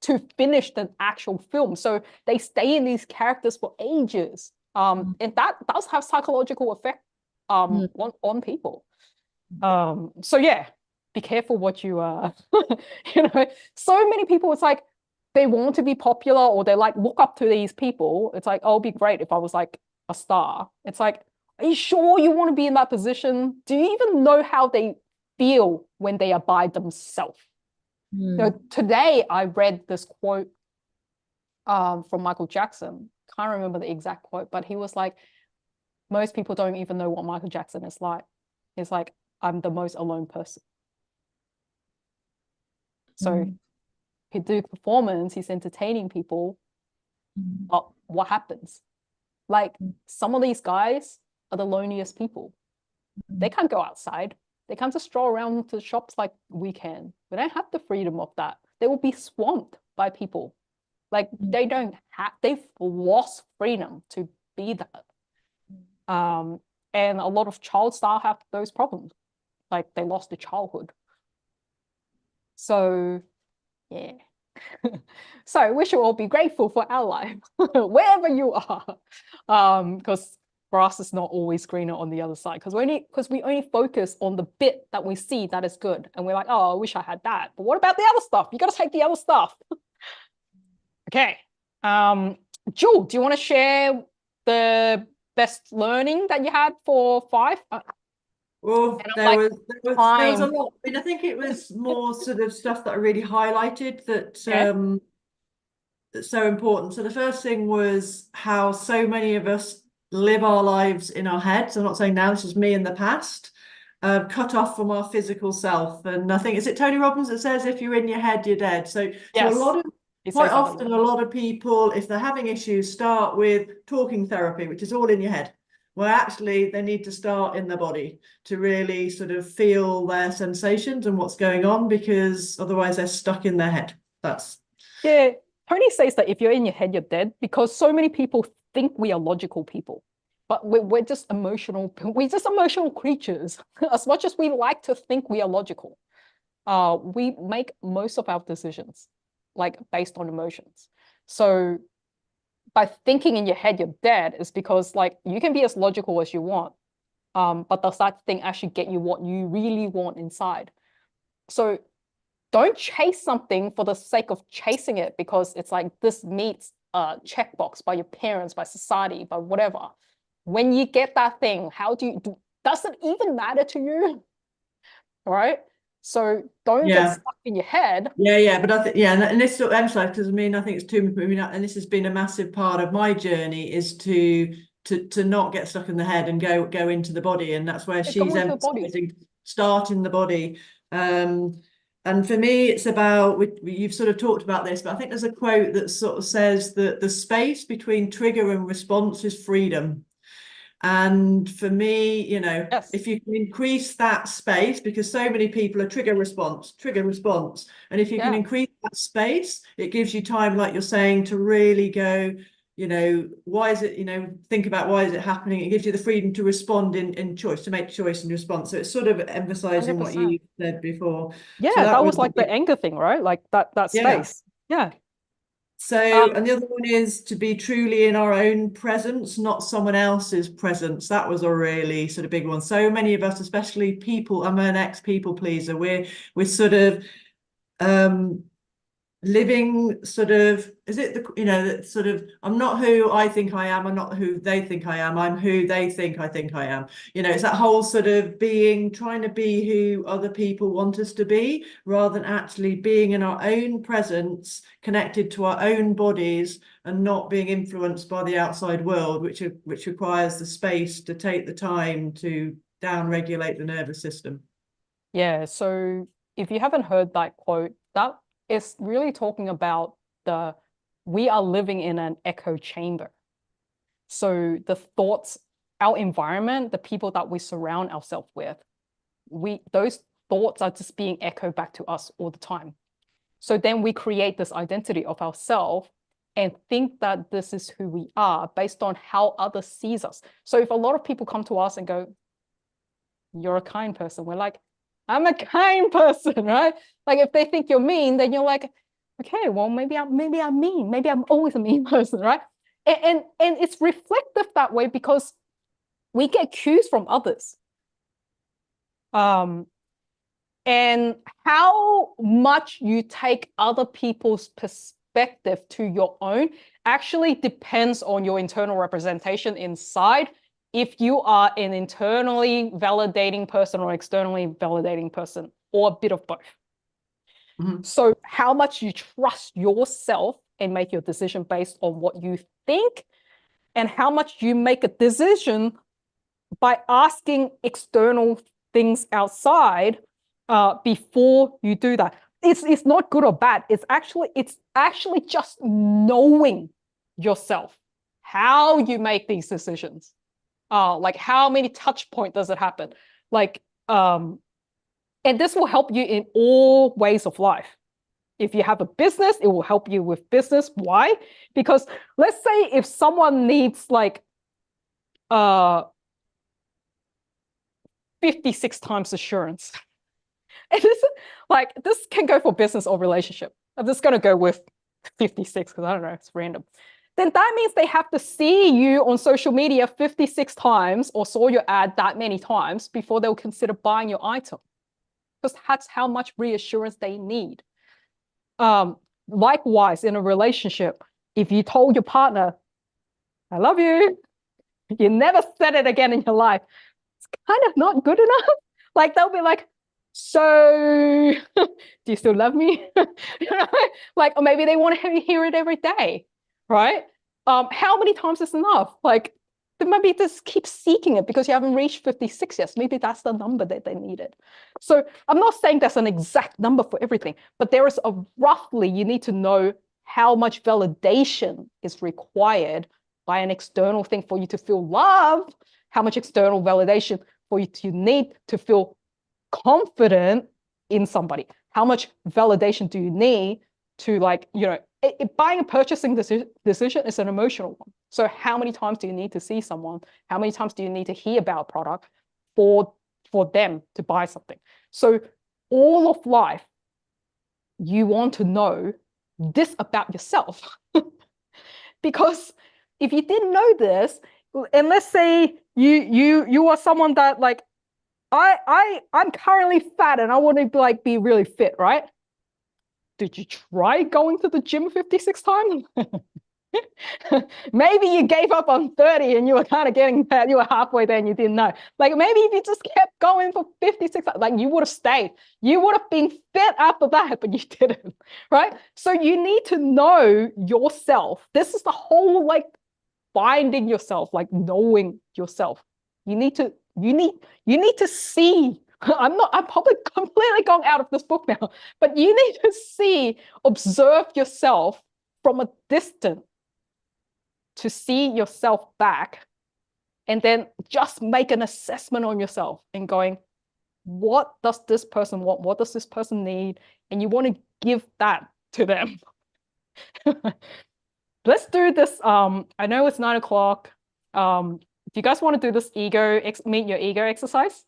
To finish the actual film. So they stay in these characters for ages. And that does have psychological effect on people. So yeah, be careful what you you know, so many people, it's like they want to be popular or they like look up to these people. It's like, oh, it'd be great if I was like a star. It's like, are you sure you want to be in that position? Do you even know how they feel when they are by themselves? You know, today I read this quote from Michael Jackson. Can't remember the exact quote, but he was like, most people don't even know what Michael Jackson is like. He's like, I'm the most alone person. So he do performance, he's entertaining people. But what happens? Like some of these guys are the loneliest people. They can't go outside. They can't just stroll around to the shops like we can. They don't have the freedom of that. They will be swamped by people. Like they don't have, they've lost freedom to be that. And a lot of child stars have those problems. Like they lost their childhood. So yeah. So we should all be grateful for our life, wherever you are. Because grass is not always greener on the other side. Because we only focus on the bit that we see that is good. And we're like, oh, I wish I had that. But what about the other stuff? You got to take the other stuff. Okay. Jewel, do you want to share the best learning that you had for 5? Well, And there like, was a time. lot. I mean, I think it was more sort of stuff that I really highlighted that Okay. that's so important. So the first thing was how so many of us live our lives in our heads. I'm not saying now, this is me in the past, cut off from our physical self. And I think, is it Tony Robbins that says, if you're in your head, you're dead? So Yes. a lot of, He quite says that a often, lot. a lot of people, if they're having issues, start with talking therapy, which is all in your head. Well, actually, they need to start in the body to really sort of feel their sensations and what's going on, because otherwise they're stuck in their head. That's Yeah. Tony says that if you're in your head, you're dead, because so many people think we are logical people, but we're just emotional. We're just emotional creatures. As much as we like to think we are logical, we make most of our decisions like based on emotions. So by thinking in your head you're dead is because like you can be as logical as you want, but does that thing actually get you what you really want inside? So don't chase something for the sake of chasing it because it's like this meets a checkbox by your parents, by society, by whatever. When you get that thing, how does it even matter to you? All right. So don't get stuck in your head. Yeah, but I think and this sort of emphasized, because I mean I think it's too, I mean, and this has been a massive part of my journey, is to not get stuck in the head and go into the body, and that's where she's emphasizing start in the body. And for me, it's about, you've sort of talked about this, but I think there's a quote that sort of says that the space between trigger and response is freedom. And for me, you know, if you can increase that space, because so many people are trigger response. And if you can increase that space, it gives you time, like you're saying, to really go, you know, why is it, you know, think about why is it happening? It gives you the freedom to respond in choice, to make choice and response. So it's sort of emphasizing 100%. what you said before. Yeah, so that was like the anger thing, right? Like that space. Yeah. So, and the other one is to be truly in our own presence, not someone else's presence. That was a really sort of big one. So many of us, especially people, I'm an ex-people pleaser, we're sort of living sort of, is it the, you know, that sort of, I'm not who I think I am, I'm not who they think I am, I'm who they think I am. You know, it's that whole sort of trying to be who other people want us to be, rather than actually being in our own presence, connected to our own bodies, and not being influenced by the outside world, which requires the space to take the time to down-regulate the nervous system. Yeah, so if you haven't heard that quote, that is really talking about we are living in an echo chamber. So the thoughts, our environment, the people that we surround ourselves with, those thoughts are just being echoed back to us all the time. So then we create this identity of ourselves and think that this is who we are based on how others sees us. So if a lot of people come to us and go, you're a kind person, we're like, I'm a kind person, right? Like if they think you're mean, then you're like, okay, well, maybe I'm mean. Maybe I'm always a mean person, right? And it's reflective that way because we get cues from others. And how much you take other people's perspective to your own actually depends on your internal representation inside. If you are an internally validating person or externally validating person, or a bit of both. Mhm. So how much you trust yourself and make your decision based on what you think, and how much you make a decision by asking external things outside before you do that. It's not good or bad. It's actually just knowing yourself, how you make these decisions. Like how many touch points does it happen? Like, and this will help you in all ways of life. If you have a business, it will help you with business. Why? Because let's say if someone needs like 56 times assurance. And this can go for business or relationship. I'm just going to go with 56 because I don't know, it's random. Then that means they have to see you on social media 56 times or saw your ad that many times before they'll consider buying your item. Because that's how much reassurance they need. Likewise, in a relationship, if you told your partner, I love you, you never said it again in your life, it's kind of not good enough. Like they'll be like, so do you still love me? You know? Like, or maybe they want to hear it every day, right? How many times is enough? Like, they maybe just keep seeking it because you haven't reached 56 yet. Maybe that's the number that they needed. So I'm not saying that's an exact number for everything, but there is a roughly, you need to know how much validation is required by an external thing for you to feel love, how much external validation for you to need to feel confident in somebody. How much validation do you need to, like, you know, buying a purchasing decision is an emotional one. So how many times do you need to see someone? How many times do you need to hear about a product for them to buy something? So all of life, you want to know this about yourself. Because if you didn't know this, and let's say you are someone that like, I'm currently fat and I want to be really fit, right? Did you try going to the gym 56 times? Maybe you gave up on 30 and you were kind of getting fat. You were halfway there and you didn't know. Like maybe if you just kept going for 56, like you would have stayed. You would have been fit after that, but you didn't, right? So you need to know yourself. This is the whole like finding yourself, like knowing yourself. You need to see. I'm probably completely going out of this book now, but you need to observe yourself from a distance to see yourself back, and then just make an assessment on yourself and going, what does this person want? What does this person need? And you want to give that to them. Let's do this. I know it's 9 o'clock. Do you guys want to do this meet your ego exercise?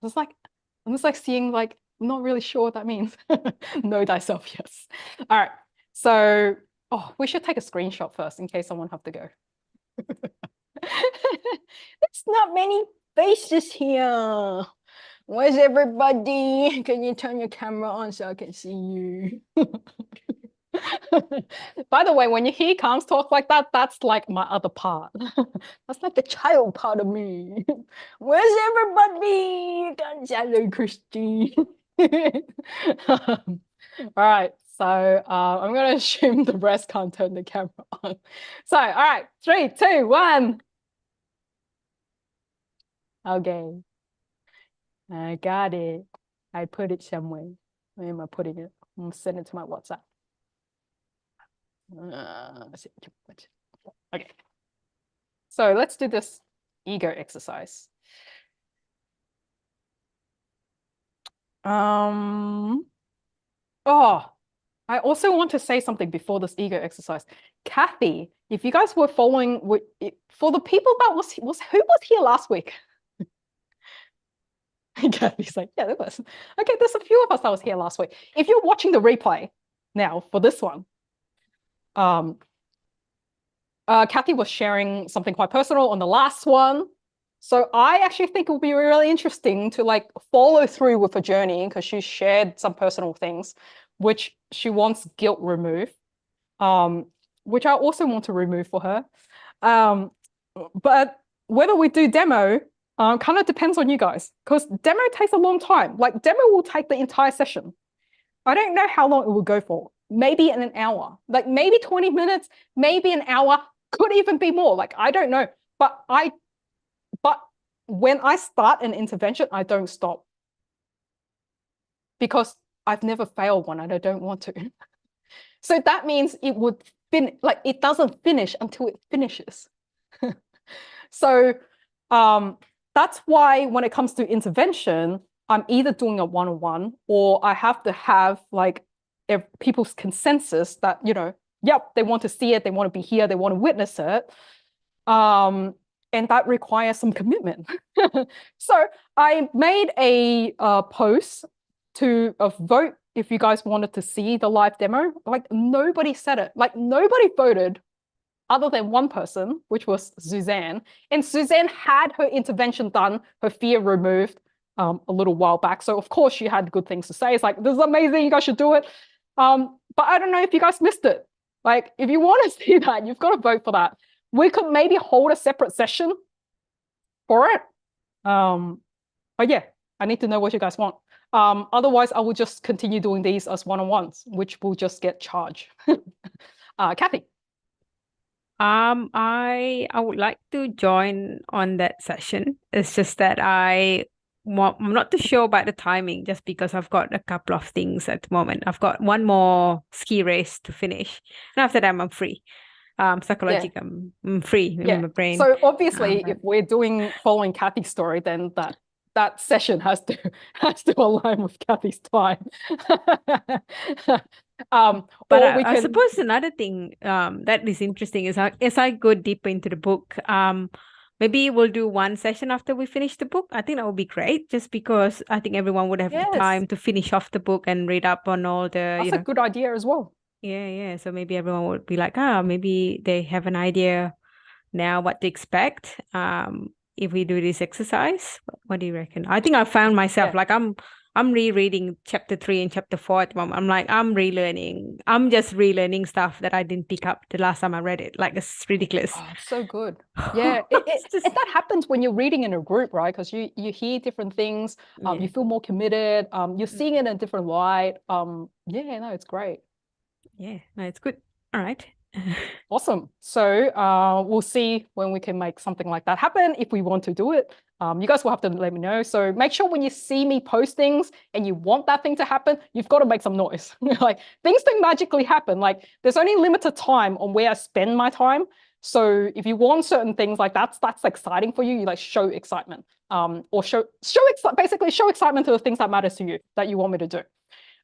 I'm just like seeing like, I'm not really sure what that means. Know thyself, yes. All right. So, we should take a screenshot first in case someone have to go. There's not many faces here. Where's everybody? Can you turn your camera on so I can see you? By the way, when you hear Carms talk like that, that's like my other part. That's like the child part of me. Where's everybody? Hello, Christy. All right, so I'm going to assume the rest can't turn the camera on. So, all right, 3, 2, 1. Okay. I got it. I put it somewhere. Where am I putting it? I'm going to send it to my WhatsApp. Okay. So let's do this ego exercise. I also want to say something before this ego exercise. Kathy, if you guys were following, for the people that who was here last week? Kathy's like, yeah, there was. Okay, there's a few of us that was here last week. If you're watching the replay now for this one, Kathy was sharing something quite personal on the last one. So I actually think it would be really interesting to like follow through with her journey, because she shared some personal things, which she wants guilt removed, which I also want to remove for her. But whether we do demo kind of depends on you guys, because demo takes a long time. Like demo will take the entire session. I don't know how long it will go for. Maybe in an hour, like maybe 20 minutes, maybe an hour, could even be more. Like, I don't know. But when I start an intervention, I don't stop, because I've never failed one and I don't want to. So that means it would it doesn't finish until it finishes. So that's why when it comes to intervention, I'm either doing a one-on-one, or I have to have like people's consensus that, yep, they want to see it, they want to be here, they want to witness it. And that requires some commitment. So I made a post to vote if you guys wanted to see the live demo. Like nobody said it. Like nobody voted other than one person, which was Suzanne. And Suzanne had her intervention done, her fear removed a little while back. So of course she had good things to say. It's like, this is amazing, you guys should do it. But I don't know if you guys missed it. Like if you want to see that, you've got to vote for that. We could maybe hold a separate session for it. But yeah, I need to know what you guys want. Otherwise, I will just continue doing these as one-on-ones, which will just get charged. Kathy. I would like to join on that session. It's just that I'm not too sure about the timing, just because I've got a couple of things at the moment. I've got one more ski race to finish, and after that I'm free. Psychologically, I'm free in my brain. So obviously, if we're following Kathy's story, then that session has to align with Kathy's time. But I suppose another thing that is interesting is as I go deeper into the book, maybe we'll do one session after we finish the book. I think that would be great, just because I think everyone would have the time to finish off the book and read up on all the. That's a good idea as well. Yeah. So maybe everyone would be like, maybe they have an idea now what to expect. If we do this exercise. What do you reckon? I think I found myself like I'm rereading chapter 3 and chapter 4 at the moment. I'm like, I'm just relearning stuff that I didn't pick up the last time I read it. Like, it's ridiculous. Oh, it's so good. Yeah, that happens when you're reading in a group, right? Because you hear different things, you feel more committed, you're seeing it in a different light. It's great. Yeah, no, it's good. All right. Awesome. So we'll see when we can make something like that happen, if we want to do it. You guys will have to let me know. So make sure when you see me post things and you want that thing to happen, you've got to make some noise. Like, things don't magically happen. Like, there's only limited time on where I spend my time. So if you want certain things, like that's exciting for you, you like show excitement, or basically show excitement to the things that matters to you, that you want me to do.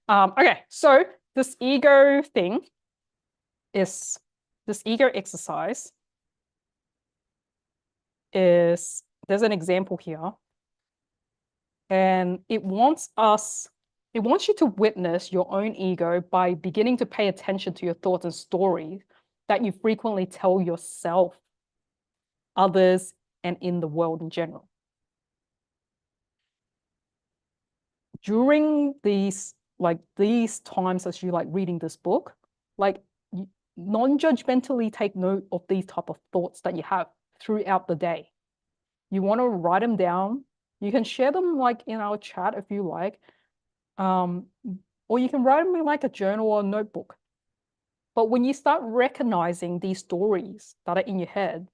Okay, so this ego thing is, this ego exercise is, there's an example here, and it wants you to witness your own ego by beginning to pay attention to your thoughts and stories that you frequently tell yourself, others, and in the world in general. During these times as you like reading this book, like, non-judgmentally take note of these type of thoughts that you have throughout the day. You want to write them down. You can share them like in our chat if you like, or you can write them in like a journal or a notebook. But when you start recognizing these stories that are in your head,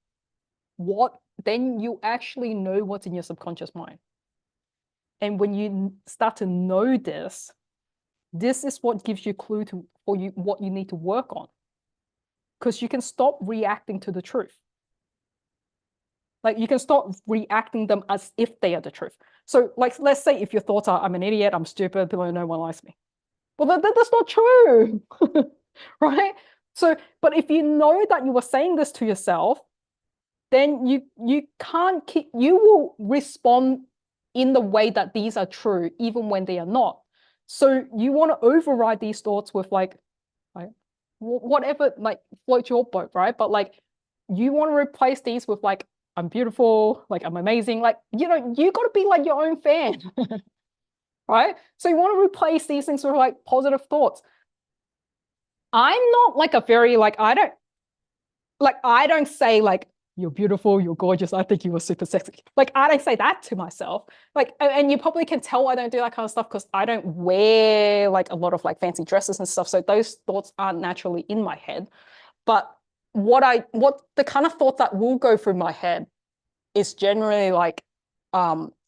then you actually know what's in your subconscious mind. And when you start to know this is what gives you a clue for what you need to work on. Because you can stop reacting to the truth. Like, you can stop reacting them as if they are the truth. So like, let's say if your thoughts are, I'm an idiot, I'm stupid, no one likes me. Well, that's not true, right? So, but if you know that you were saying this to yourself, then you will respond in the way that these are true, even when they are not. So you want to override these thoughts with like whatever, like, float your boat, right? But like, you want to replace these with like, I'm beautiful, like I'm amazing, like, you know, you got to be like your own fan, right? So you want to replace these things with like positive thoughts. I'm not like a very, like, I don't say like, you're beautiful, you're gorgeous, I think you were super sexy. Like, I don't say that to myself. Like, and you probably can tell I don't do that kind of stuff because I don't wear like a lot of like fancy dresses and stuff. So those thoughts aren't naturally in my head. But what the kind of thought that will go through my head is generally like,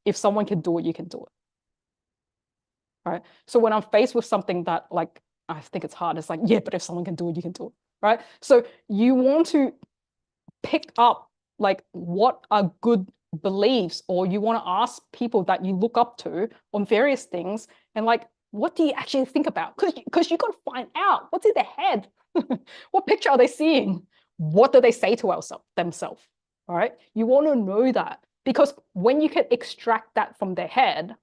if someone can do it, you can do it. Right. So when I'm faced with something that like, I think it's hard, it's like, yeah, but if someone can do it, you can do it. Right. So you want to pick up like what are good beliefs, or you want to ask people that you look up to on various things, and like, what do you actually think about? Because you got to find out what's in their head. What picture are they seeing? What do they say to themselves? All right. You want to know that, because when you can extract that from their head,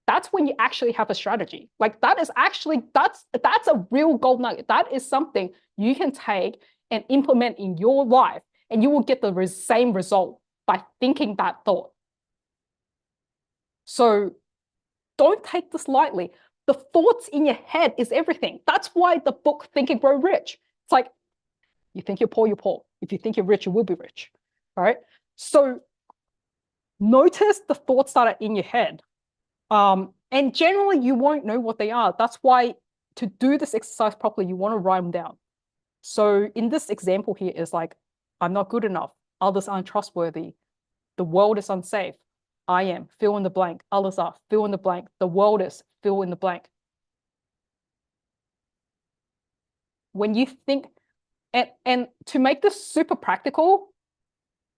that's when you actually have a strategy. Like that is actually, that's a real gold nugget. That is something you can take and implement in your life, and you will get the same result by thinking that thought. So don't take this lightly. The thoughts in your head is everything. That's why the book Think and Grow Rich. It's like, you think you're poor, you're poor. If you think you're rich, you will be rich. All right. So notice the thoughts that are in your head. And generally you won't know what they are. That's why to do this exercise properly, you want to write them down. So in this example here is like, I'm not good enough. Others aren't trustworthy. The world is unsafe. I am, fill in the blank. Others are, fill in the blank. The world is, fill in the blank. When you think, and to make this super practical,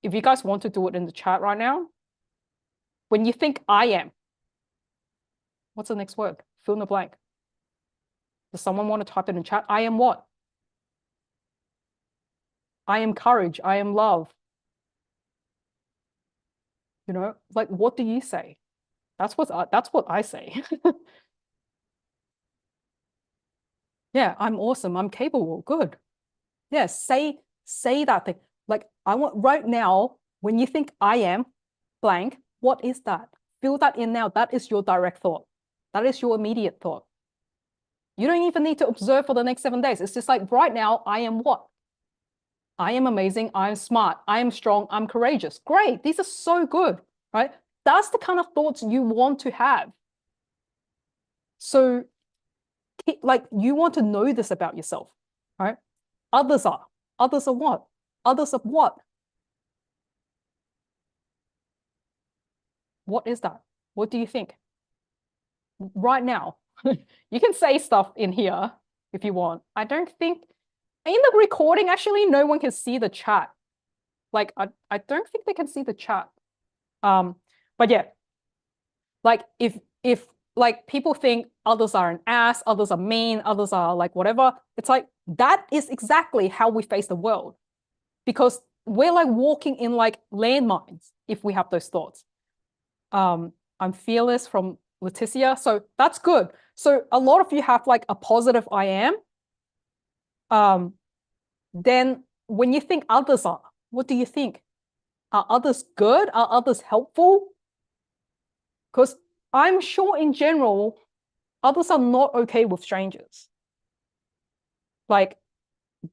if you guys want to do it in the chat right now, when you think I am, what's the next word? Fill in the blank. Does someone want to type it in chat? I am what? I am courage. I am love. You know, like, what do you say? That's what I say. Yeah, I'm awesome. I'm capable. Good. Yeah, say that thing. Like, I want right now, when you think I am blank, what is that? Fill that in now. That is your direct thought. That is your immediate thought. You don't even need to observe for the next 7 days. It's just like right now, I am what? I am amazing. I am smart. I am strong. I'm courageous. Great. These are so good, right? That's the kind of thoughts you want to have. So like, you want to know this about yourself, right? Others are what? Others of what? What is that? What do you think? Right now, you can say stuff in here if you want. I don't think, in the recording, actually, no one can see the chat. Like, I don't think they can see the chat. But yeah, like if like people think others are an ass, others are mean, others are like whatever, it's like, that is exactly how we face the world, because we're like walking in like landmines if we have those thoughts. I'm fearless from Leticia, so that's good. So a lot of you have like a positive I am. Then when you think others are, what do you think? Are others good? Are others helpful? Because I'm sure in general, others are not okay with strangers. Like,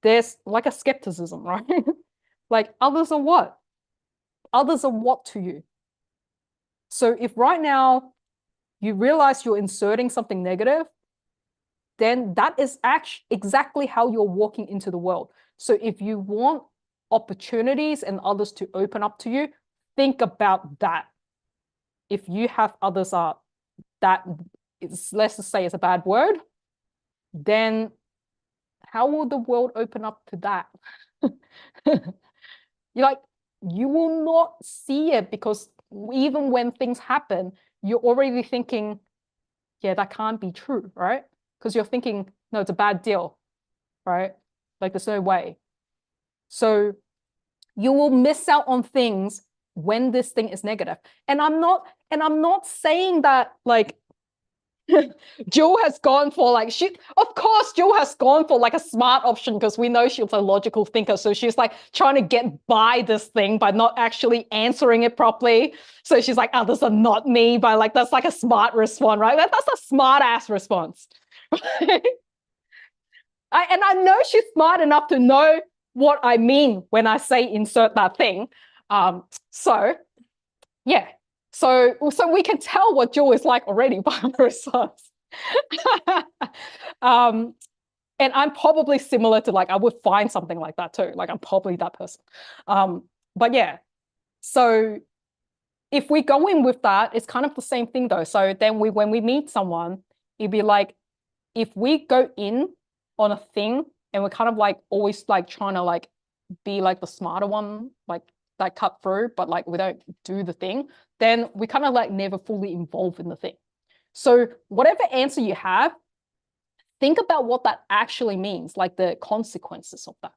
there's like a skepticism, right? Like, others are what? Others are what to you? So if right now you realize you're inserting something negative, then that is actually exactly how you're walking into the world. So if you want opportunities and others to open up to you, think about that. If you have others are that, let's just say it's a bad word, then how will the world open up to that? You're like, you will not see it, because even when things happen, you're already thinking, yeah, that can't be true, right? Because you're thinking, no, it's a bad deal, right? Like, there's no way. So you will miss out on things when this thing is negative. And I'm not saying that like Jill has gone for like, of course, Jill has gone for like a smart option because we know she's a logical thinker. So she's like trying to get by this thing by not actually answering it properly. So she's like, oh, this is not me, but like, that's like a smart response, right? That's a smart ass response. And I know she's smart enough to know what I mean when I say insert that thing. So yeah. So we can tell what Jill is like already by her response. And I'm probably similar to like, I would find something like that too. Like I'm probably that person. But yeah, so if we go in with that, it's kind of the same thing though. So then when we meet someone, it'd be like, if we go in on a thing and we're kind of like always like trying to like be like the smarter one, like that cut through, but like we don't do the thing, then we kind of like never fully involve in the thing. So whatever answer you have, think about what that actually means, like the consequences of that.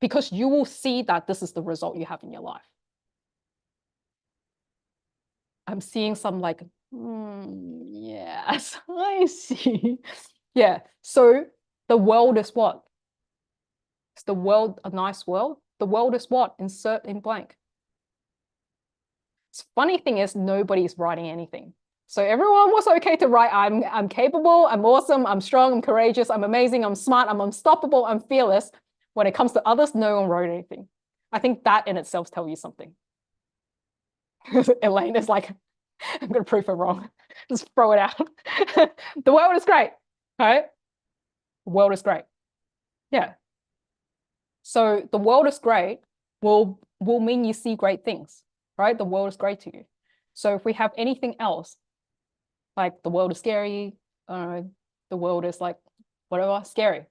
Because you will see that this is the result you have in your life. I'm seeing some like, yes, I see. Yeah, so the world is what? Is the world a nice world? The world is what? Insert in blank. Funny thing is nobody's writing anything. So everyone was okay to write, I'm capable, I'm awesome, I'm strong, I'm courageous, I'm amazing, I'm smart, I'm unstoppable, I'm fearless. When it comes to others, no one wrote anything. I think that in itself tells you something. Elaine is like, I'm going to prove her wrong. Just throw it out. The world is great, right? The world is great. Yeah. So the world is great will mean you see great things, right? The world is great to you. So if we have anything else, like the world is scary, the world is like, whatever, scary.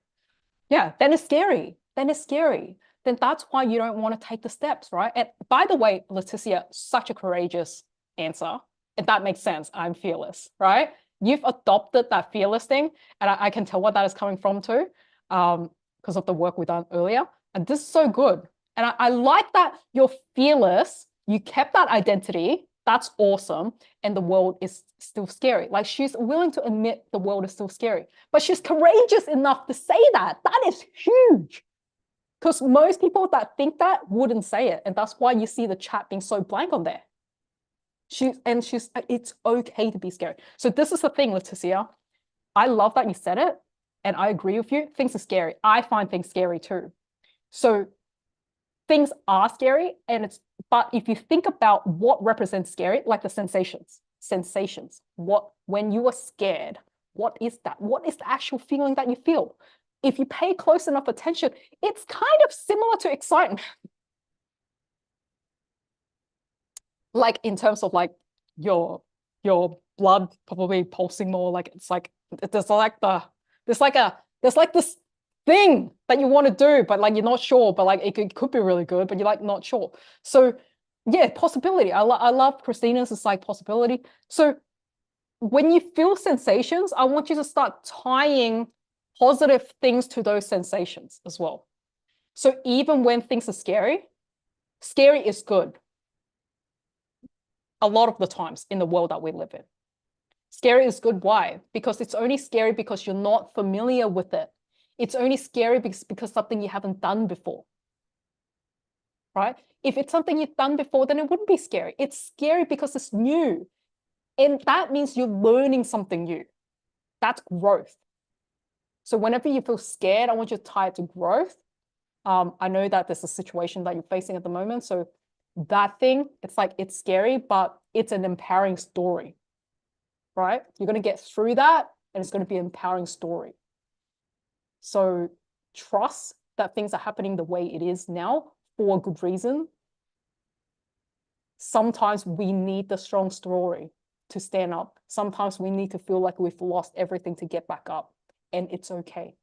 Yeah, then it's scary. Then it's scary. Then that's why you don't want to take the steps, right? And by the way, Leticia, such a courageous answer. And that makes sense. I'm fearless, right? You've adopted that fearless thing. And I can tell what that is coming from too, because of the work we've done earlier. And this is so good. And I like that you're fearless. You kept that identity. That's awesome. And the world is still scary. Like she's willing to admit the world is still scary, but she's courageous enough to say that. That is huge. Because most people that think that wouldn't say it. And that's why you see the chat being so blank on there. It's okay to be scary. So this is the thing, Leticia. I love that you said it. And I agree with you. Things are scary. I find things scary too. So things are scary. But if you think about what represents scary, like the sensations, when you are scared, what is that? What is the actual feeling that you feel? If you pay close enough attention, it's kind of similar to excitement. Like in terms of like your blood probably pulsing more, like it's like there's like this thing that you want to do, but like you're not sure, but like it could be really good, but you're like not sure. So yeah, possibility. I love Christina's, it's like possibility. So when you feel sensations, I want you to start tying positive things to those sensations as well. So even when things are scary is good. A lot of the times in the world that we live in. Scary is good. Why? Because it's only scary because you're not familiar with it. It's only scary because something you haven't done before. Right? If it's something you've done before, then it wouldn't be scary. It's scary because it's new. And that means you're learning something new. That's growth. So whenever you feel scared, I want you to tie it to growth. I know that there's a situation that you're facing at the moment. So that thing, it's like, it's scary, but it's an empowering story, right? You're going to get through that and it's going to be an empowering story. So trust that things are happening the way it is now for a good reason. Sometimes we need the strong story to stand up. Sometimes we need to feel like we've lost everything to get back up, and it's okay.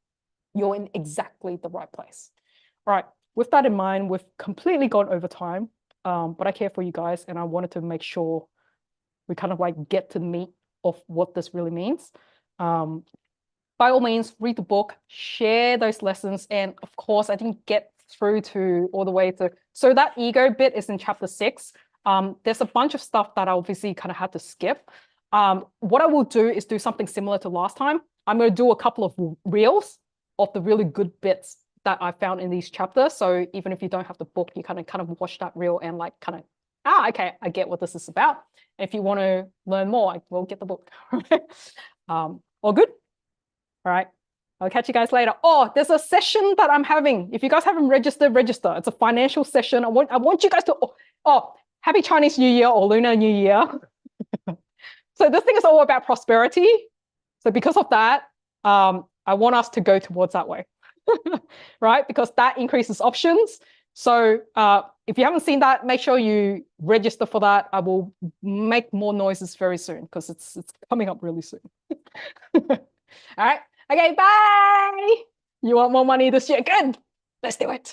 You're in exactly the right place. All right, with that in mind, we've completely gone over time. But I care for you guys and I wanted to make sure we kind of like get to the meat of what this really means. By all means, read the book, share those lessons. And of course, I didn't get through to all the way to, so that ego bit is in chapter 6. There's a bunch of stuff that I obviously kind of had to skip. What I will do is do something similar to last time. I'm going to do a couple of reels of the really good bits that I found in these chapters. So even if you don't have the book, you kind of watch that reel and like kind of, okay, I get what this is about. And if you want to learn more, we'll get the book. All good? All right. I'll catch you guys later. Oh, there's a session that I'm having. If you guys haven't registered, register. It's a financial session. I want you guys to, happy Chinese New Year or Lunar New Year. So this thing is all about prosperity. So because of that, I want us to go towards that way, right? Because that increases options. So if you haven't seen that, make sure you register for that. I will make more noises very soon because it's coming up really soon. All right. Okay, bye. You want more money this year? Good. Let's do it.